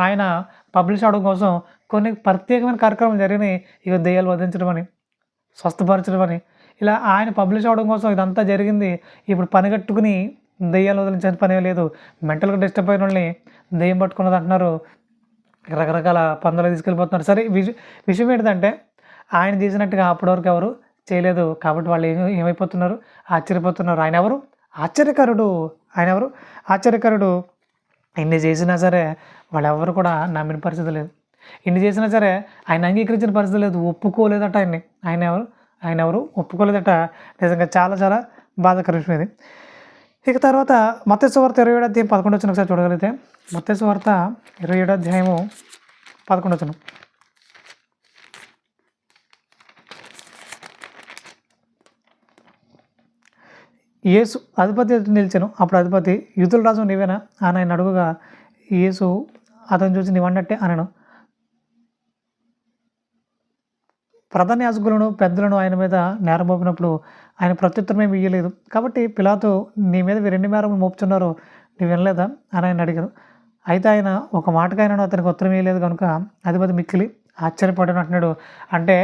ఆయన పబ్లిష్ అవడం కోసం కొన్ని ప్రత్యేకమైన కార్యక్రమాలు జరిగినాయి. ఇక దెయ్యాలు వదిలించడం అని, స్వస్థపరచడం అని, ఇలా ఆయన పబ్లిష్ అవడం కోసం ఇదంతా జరిగింది. ఇప్పుడు పనిగట్టుకుని దెయ్యాలు వదిలించిన పనే లేదు. మెంటల్గా డిస్టర్బ్ అయిన వాళ్ళని దెయ్యం పట్టుకున్నది అంటున్నారు, రకరకాల పందులు తీసుకెళ్ళిపోతున్నారు. సరే, విషయం ఏంటంటే ఆయన చేసినట్టుగా అప్పటివరకు ఎవరు చేయలేదు. కాబట్టి వాళ్ళు ఏమైపోతున్నారు? ఆశ్చర్యపోతున్నారు. ఆయన ఎవరు? ఆశ్చర్యకరుడు. ఇన్ని చేసినా సరే వాళ్ళెవరు కూడా నమ్మిన పరిస్థితి లేదు. ఇన్ని చేసినా సరే ఆయన అంగీకరించిన పరిస్థితి లేదు, ఒప్పుకోలేదట ఆయన్ని. ఆయన ఎవరు ఒప్పుకోలేదట. నిజంగా చాలా చాలా బాధాకర విషయం ఇది. ఇక తర్వాత మత్తయి సువార్త 27:11 ఒకసారి చూడగలిగితే, మత్తయి సువార్త 27:11. యేసు అధిపతి ఎదుట నిలిచాను. అప్పుడు అధిపతి, యూదుల రాజు నీవేనా అని ఆయన అడుగుగా, యేసు అతను చూసి నీవన్నట్టే అనను. ప్రధాన యాజకులను పెద్దలను ఆయన మీద నేరం మోపినప్పుడు ఆయన ప్రత్యుత్తరం ఏమి ఇయ్యలేదు. కాబట్టి పిలాతు, నీ మీద వీరు ఎన్ని నేరములు మోపుతున్నారు, నీవు వినలేదా అని ఆయన అడిగారు. అయితే ఆయన ఒక మాటకైనా అతనికి ఉత్తరం ఇవ్వలేదు. కనుక అధిపతి మిక్కిలి ఆశ్చర్యపడను అంటున్నాడు. అంటే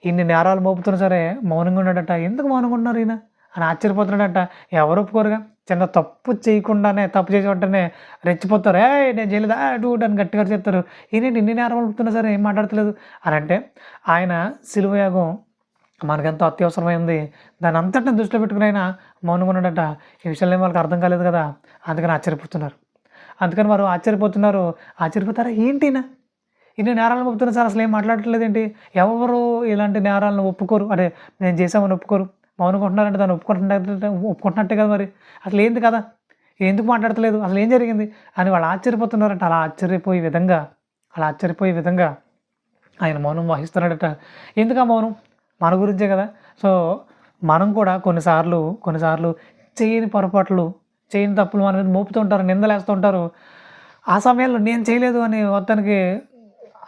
ఇన్ని నేరాలు మోపుతున్నా సరే మౌనంగా ఉన్నాడట. ఎందుకు మౌనంగా ఉన్నారు ఈయన అని ఆశ్చర్యపోతున్నాడట. ఎవరు ఒప్పుకోరుగా. చిన్న తప్పు చేయకుండానే, తప్పు చేసి వెంటనే రెచ్చిపోతారు. నేను చేయలేదు అటు అని గట్టిగా చెప్తారు. ఈయనేంటి ఇన్ని నేరాలు మోపుతున్నా సరే ఏం మాట్లాడతలేదు అని అంటే, ఆయన శిలువ యాగం మనకెంతో అత్యవసరమైంది, దాన్ని అంతటిని దృష్టిలో పెట్టుకుని ఆయన మౌనంగా ఉన్నాడట. ఈ విషయాలు వాళ్ళకి అర్థం కాలేదు కదా, అందుకని వారు ఆశ్చర్యపోతారా ఏంటినా ఇన్ని నేరాలను ఒప్పుతున్నా సార్ అసలు ఏం మాట్లాడట్లేదు ఏంటి, ఎవరు ఇలాంటి నేరాలను ఒప్పుకోరు, అదే నేను చేసామని ఒప్పుకోరు, మౌనంగా ఉంటున్నారంటే దాన్ని ఒప్పుకుంటున్నట్టే కదా, మరి అసలు ఏంది కదా, ఎందుకు మాట్లాడతలేదు, అసలు ఏం జరిగింది అని వాళ్ళు ఆశ్చర్యపోతున్నారట. అలా ఆశ్చర్యపోయే విధంగా ఆయన మౌనం వహిస్తున్నాడట. ఎందుకు ఆ మౌనం? మన గురించే కదా. సో మనం కూడా కొన్నిసార్లు చేయని పొరపాట్లు, చేయని తప్పులు మన మీద మోపుతూ ఉంటారు, నిందలేస్తూ ఉంటారు. ఆ సమయంలో నేను చేయలేదు అని మొత్తానికి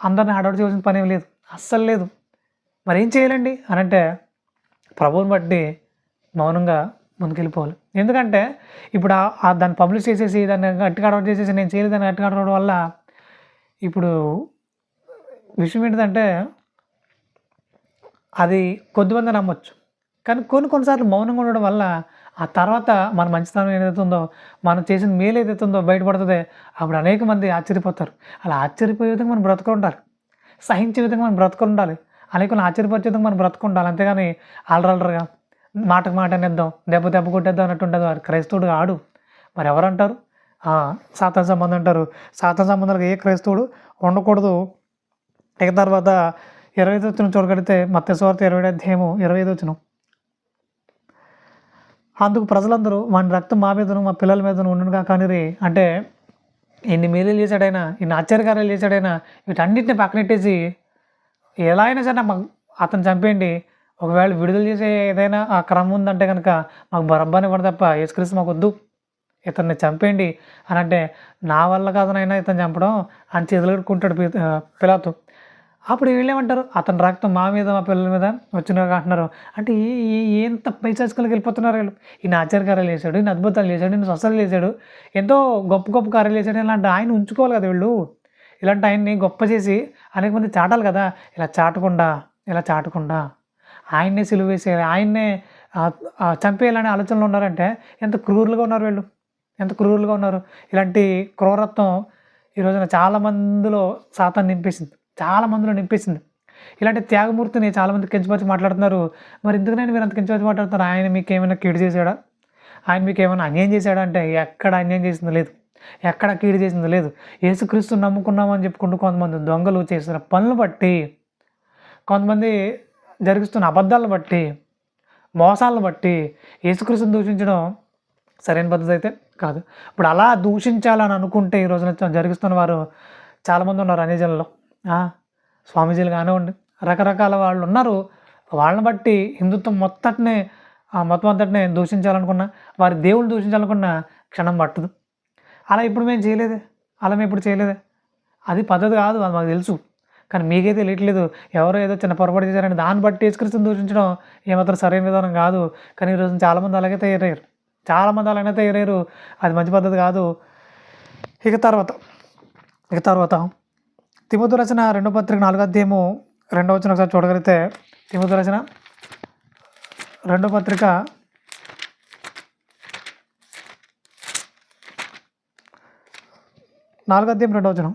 అందరిని హడావుడి చేయాల్సిన పనేం లేదు, అస్సలు లేదు. మరి ఏం చేయాలండి అనంటే ప్రభువుని బట్టి మౌనంగా ముందుకెళ్ళిపోవాలి. ఎందుకంటే ఇప్పుడు దాన్ని పబ్లిష్ చేసేసి దాన్ని గట్టిగా అడవడం చేసేసి నేను చేయలేదని గట్టిగా అడవడం వల్ల ఇప్పుడు విషయం ఏంటిదంటే అది కొద్దిమంది నమ్మొచ్చు. కానీ కొన్నిసార్లు మౌనంగా ఉండడం వల్ల ఆ తర్వాత మన మంచితనం ఏదైతే ఉందో, మనం చేసిన మేలు ఏదైతే ఉందో బయటపడుతుంది. అప్పుడు అనేక మంది ఆశ్చర్యపోతారు. అలా ఆశ్చర్యపోయే విధంగా మనం బ్రతుకుండాలి, సహించే విధంగా మనం బ్రతుకుండాలి, అనేకులను ఆశ్చర్యపరిచే విధంగా మనం బ్రతుకుండాలి. అంతేగాని అలరలరుగా మాటకు మాట అనేద్దాం, దెబ్బ కొట్టేద్దాం అన్నట్టు ఉండదు. వాడు క్రైస్తవుడుగా ఆడు. మరి ఎవరంటారు? సాతాను సంబంధం అంటారు. సాతాను సంబంధాలకు ఏ క్రైస్తవుడు ఉండకూడదు. ఇక తర్వాత 25 వచనం చూడగలిగితే మత్తయి సువార్త 20వ అధ్యాయము 25వ వచనం. అందుకు ప్రజలందరూ వాని రక్తం మా మీదను మా పిల్లల మీదను ఉండునుగా కానిరి. అంటే ఎన్ని మేలులు చేశాడైనా, ఎన్ని ఆశ్చర్యకార్యాలు చేశాడైనా వీటన్నిటిని పక్కనెట్టేసి ఎలా అయినా సరే అతను చంపేయండి, ఒకవేళ విడుదల చేసే ఏదైనా ఆ క్రమం ఉందంటే కనుక మాకు బరబ్బాని ఇవ్వడం తప్ప యేసుక్రీస్తు మాకు వద్దు, ఇతన్ని చంపేయండి అని అంటే నా వల్ల కాదనైనా ఇతను చంపడం అని చేతులు కట్టుకుంటాడు పిలాతు. అప్పుడు వీళ్ళేమంటారు? అతని రక్తం మా మీద మా పిల్లల మీద వచ్చినాక అంటున్నారు. అంటే ఎంత పైశాచికలకు వెళ్ళిపోతున్నారు వీళ్ళు. ఈయన ఆశ్చర్యకార్యాలు చేశాడు, ఈయన అద్భుతాలు చేశాడు, ఈయన స్వస్థతలు చేశాడు, ఎంతో గొప్ప కార్యాలు చేశాడు. ఇలాంటి ఆయన ఉంచుకోవాలి కదా వీళ్ళు. ఇలాంటి ఆయన్ని గొప్ప చేసి అనేక మంది చాటాలి కదా. ఇలా చాటకుండా ఆయన్నే సిలువ వేసే, ఆయన్నే చంపేయాలనే ఆలోచనలో ఉన్నారంటే ఎంత క్రూరులుగా ఉన్నారు వీళ్ళు, ఎంత క్రూరులుగా ఉన్నారు. ఇలాంటి క్రూరత్వం ఈ రోజున చాలామందిలో సాతాను నింపేసింది. ఇలాంటి త్యాగమూర్తిని చాలామంది కించపరిచి మాట్లాడుతున్నారు. మరి ఎందుకనైనా మీరు అంత కించపరిచి మాట్లాడుతున్నారు? ఆయన మీకు ఏమైనా కీడు చేశాడా? ఆయన మీకు ఏమైనా అన్యాయం చేశాడా అంటే ఎక్కడ అన్యాయం చేసింది లేదు, ఎక్కడ కీడు చేసింది లేదు. యేసుక్రీస్తు నమ్ముకున్నామని చెప్పుకుంటూ కొంతమంది దొంగలు చేసిన పనులు బట్టి, కొంతమంది జరిగిస్తున్న అబద్ధాలను బట్టి, మోసాలను బట్టి యేసుక్రీస్తుని దూషించడం సరైన పద్ధతి అయితే కాదు. ఇప్పుడు అలా దూషించాలని అనుకుంటే ఈ రోజున జరిగిస్తున్న వారు చాలామంది ఉన్నారు. అన్యజనుల్లో స్వామీజీలు కానివ్వండి, రకరకాల వాళ్ళు ఉన్నారు. వాళ్ళని బట్టి హిందుత్వం మొత్తం అంతటినే దూషించాలనుకున్నా, వారి దేవుళ్ళు దూషించాలనుకున్న క్షణం పట్టదు. అలా ఇప్పుడు మేము చేయలేదే, అది పద్ధతి కాదు, అది మాకు తెలుసు. కానీ మీకైతే తెలియట్లేదు. ఎవరో ఏదో చిన్న పొరపాటు చేశారని దాన్ని బట్టి యేసుక్రీస్తుని దూషించడం ఏమాత్రం సరైన విధానం కాదు. కానీ ఈరోజు చాలామంది అలాగే తయారయ్యారు. అది మంచి పద్ధతి కాదు. ఇక తర్వాత తిమోతి రచన 2వ పత్రిక 4వ అధ్యాయము 2వ వచనం ఒకసారి చూడగలిగితే, తిమోతి రచన 2వ పత్రిక 4వ అధ్యాయం 2వ వచనం.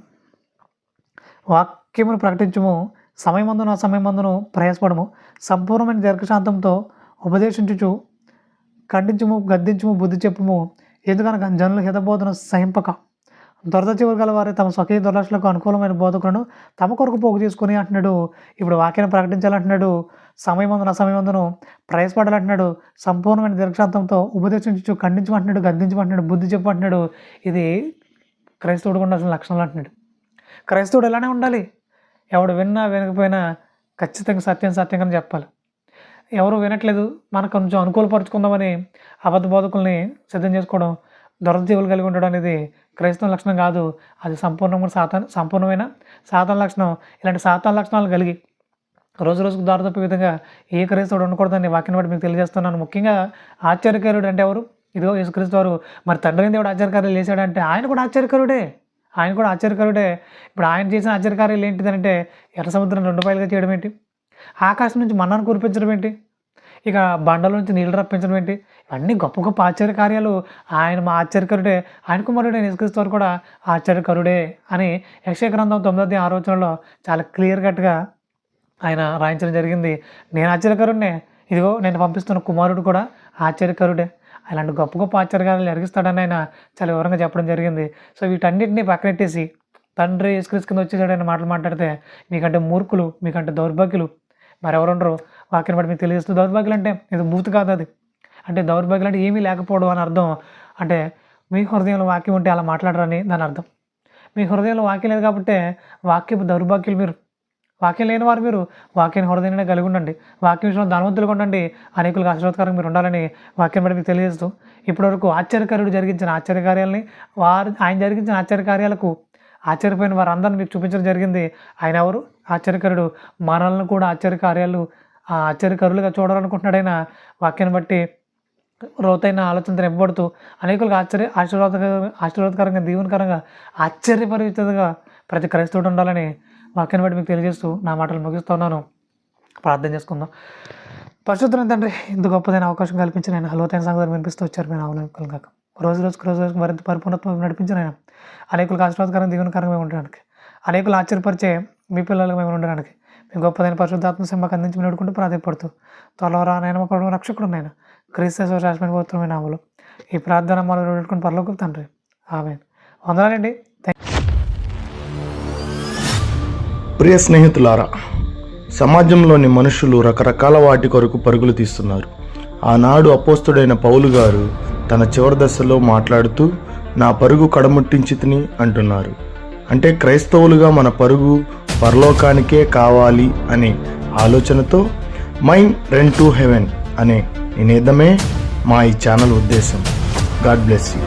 వాక్యమును ప్రకటించుము, సమయమందును అసమయమందును ప్రయాసపడము, సంపూర్ణమైన దీర్ఘశాంతంతో ఉపదేశించుచు ఖండించుము, గద్దించుము, బుద్ధి చెప్పుము. ఎందుకనగా జనులు హితబోధను సహింపక దొరద చివరి గల వారి తమ స్వకీయ దుర్లక్షలకు అనుకూలమైన బోధకులను తమ కొరకు పోగు చేసుకుని అంటున్నాడు. ఇప్పుడు వాక్యాన్ని ప్రకటించాలంటున్నాడు, సమయమందును అసమయమందును ప్రయాసపడాలంటున్నాడు, సంపూర్ణమైన దీర్ఘశాంతంతో ఉపదేశించు, ఖండించమంటున్నాడు, గద్దించమంటున్నాడు, బుద్ధి చెప్పమంటున్నాడు. ఇది క్రైస్తవుడికి ఉండాల్సిన లక్షణాలు అంటున్నాడు. క్రైస్తవుడు ఎలానే ఉండాలి. ఎవడు వినకపోయినా ఖచ్చితంగా సత్యంగానే చెప్పాలి. ఎవరు వినట్లేదు, మనకు కొంచెం అనుకూలపరుచుకుందామని అబద్ధ బోధకుల్ని సిద్ధం చేసుకోవడం, దురదీవులు కలిగి ఉండడం అనేది క్రైస్తవ లక్షణం కాదు. అది సంపూర్ణమైన సాతాను లక్షణం. ఇలాంటి సాతాను లక్షణాలు కలిగి రోజుకు దారి తప్పే విధంగా ఏ క్రైస్తవుడు ఉండకూడదని వాక్యాన్ని బట్టి మీకు తెలియజేస్తున్నాను. ముఖ్యంగా ఆశ్చర్యకారుడు అంటే ఎవరు? ఇదిగో యేసుక్రీస్తు వారు. మరి తండ్రి దేవుడు ఆశ్చర్యకార్యాలు చేశాడంటే ఆయన కూడా ఆశ్చర్యకరుడే. ఇప్పుడు ఆయన చేసిన ఆశ్చర్యకార్యాలు ఏంటిదంటే ఎర్ర సముద్రం 2 పాయలుగా చేయడం ఏంటి, ఆకాశం నుంచి మన్నాను కురిపించడం ఏంటి, ఇక బండల నుంచి నీళ్ళు రప్పించడం ఏంటి, ఇవన్నీ గొప్ప ఆశ్చర్యకార్యాలు. ఆయన మా ఆశ్చర్యకరుడే, ఆయన కుమారుడే యేసుక్రీస్తు వారు కూడా ఆశ్చర్యకరుడే అని యెషయా గ్రంథం 9వ అధ్యాయం 6వ వచనంలో చాలా క్లియర్ కట్గా ఆయన రాయించడం జరిగింది. నేను ఆశ్చర్యకరుడినే, ఇదిగో నేను పంపిస్తున్న కుమారుడు కూడా ఆశ్చర్యకరుడే. అలాంటి గొప్ప ఆశ్చర్యకార్యాలు జరిగిస్తాడని ఆయన చాలా వివరంగా చెప్పడం జరిగింది. సో వీటన్నిటిని పక్కనెట్టేసి తండ్రి యేసుక్రీస్తు కింద వచ్చేసాడని మాటలు మాట్లాడితే మీకంటే మూర్ఖులు, మీకంటే దౌర్భాగ్యులు మరెవరుండరు. వాక్యాన్ని బట్టి మీకు తెలియజేస్తూ, దౌర్భాగ్యులు అంటే ఇది బూతు కాదు. అది అంటే దౌర్భాగ్యులు అంటే ఏమీ లేకపోవడం అని అర్థం. అంటే మీ హృదయంలో వాక్యం ఉంటే అలా మాట్లాడరని దాని అర్థం. మీ హృదయంలో వాక్యం లేదు కాబట్టి వాక్యపు దౌర్భాగ్యులు మీరు. వాక్యం లేని వారు మీరు వాక్యాన్ని హృదయాన్ని కలిగి ఉండండి. వాక్యం విషయంలో ధనవంతులుగా ఉండండి. అనేకులకు ఆశీర్వాదకరంగా మీరు ఉండాలని వాక్యం బట్టి మీకు తెలియజేస్తూ ఇప్పటివరకు ఆశ్చర్యకార్యుడు జరిగించిన ఆశ్చర్యకార్యాలని ఆయన జరిగించిన ఆశ్చర్యకార్యాలకు ఆశ్చర్యపోయిన వారందరిని మీకు చూపించడం జరిగింది. ఆయన ఎవరు? ఆశ్చర్యకరుడు. మనల్ని కూడా ఆశ్చర్యకరులుగా చూడాలనుకుంటున్నాడు. ఆయన వాక్యాన్ని బట్టి లోతైన ఆలోచనతో నింపబడుతూ అనేకులకు ఆశీర్వాదకరంగా దీవెనకరంగా ఆశ్చర్యపరిచేదిగా ప్రతి క్రైస్తవుడు ఉండాలని వాక్యాన్ని బట్టి మీకు తెలియజేస్తూ నా మాటలు ముగిస్తున్నాను. ప్రార్థన చేసుకుందాం. పరిశుద్ధమైన తండ్రి, ఇంత గొప్పదైన అవకాశం కల్పించిన ఆయన లోతైన సంగతులు వినిపిస్తూ వచ్చారు. మేము అవలంబికలు కాక రోజు రోజుకు మరింత పరిపూర్ణత్వం నడిపించిన ఆయన అనేకులకు ఆశీర్వాదకరంగా దీవెనకరంగా మేము ఉండడానికి, అనేకులు ఆశ్చర్యపరిచే మీ పిల్లలుగా మేము ఉండడానికి మీ గొప్పదైన పరిశుద్ధాత్మ సింహకు అందించి నడుకుంటూ ప్రాధాన్యపడుతూ త్వరలో నాయన మా ప్రభు రక్షకుడు నాయన క్రీస్తు శాశ్వతమైన పవిత్రమైన నామములో ఈ ప్రార్థన మనం నడుచుకుని పరలోకపు తండ్రి. ఆమేన్. వందనాలండి. ప్రియ స్నేహితులారా, సమాజంలోని మనుషులు రకరకాల వాటి కొరకు పరుగులు తీస్తున్నారు. ఆనాడు అపోస్తుడైన పౌలు గారు తన చివరి దశలో మాట్లాడుతూ నా పరుగు కడముట్టించితిని అంటున్నారు. అంటే క్రైస్తవులుగా మన పరుగు పరలోకానికే కావాలి అనే ఆలోచనతో మైండ్ రన్ టు హెవెన్ అనే నినాదమే మా ఈ ఛానల్ ఉద్దేశం. God bless you.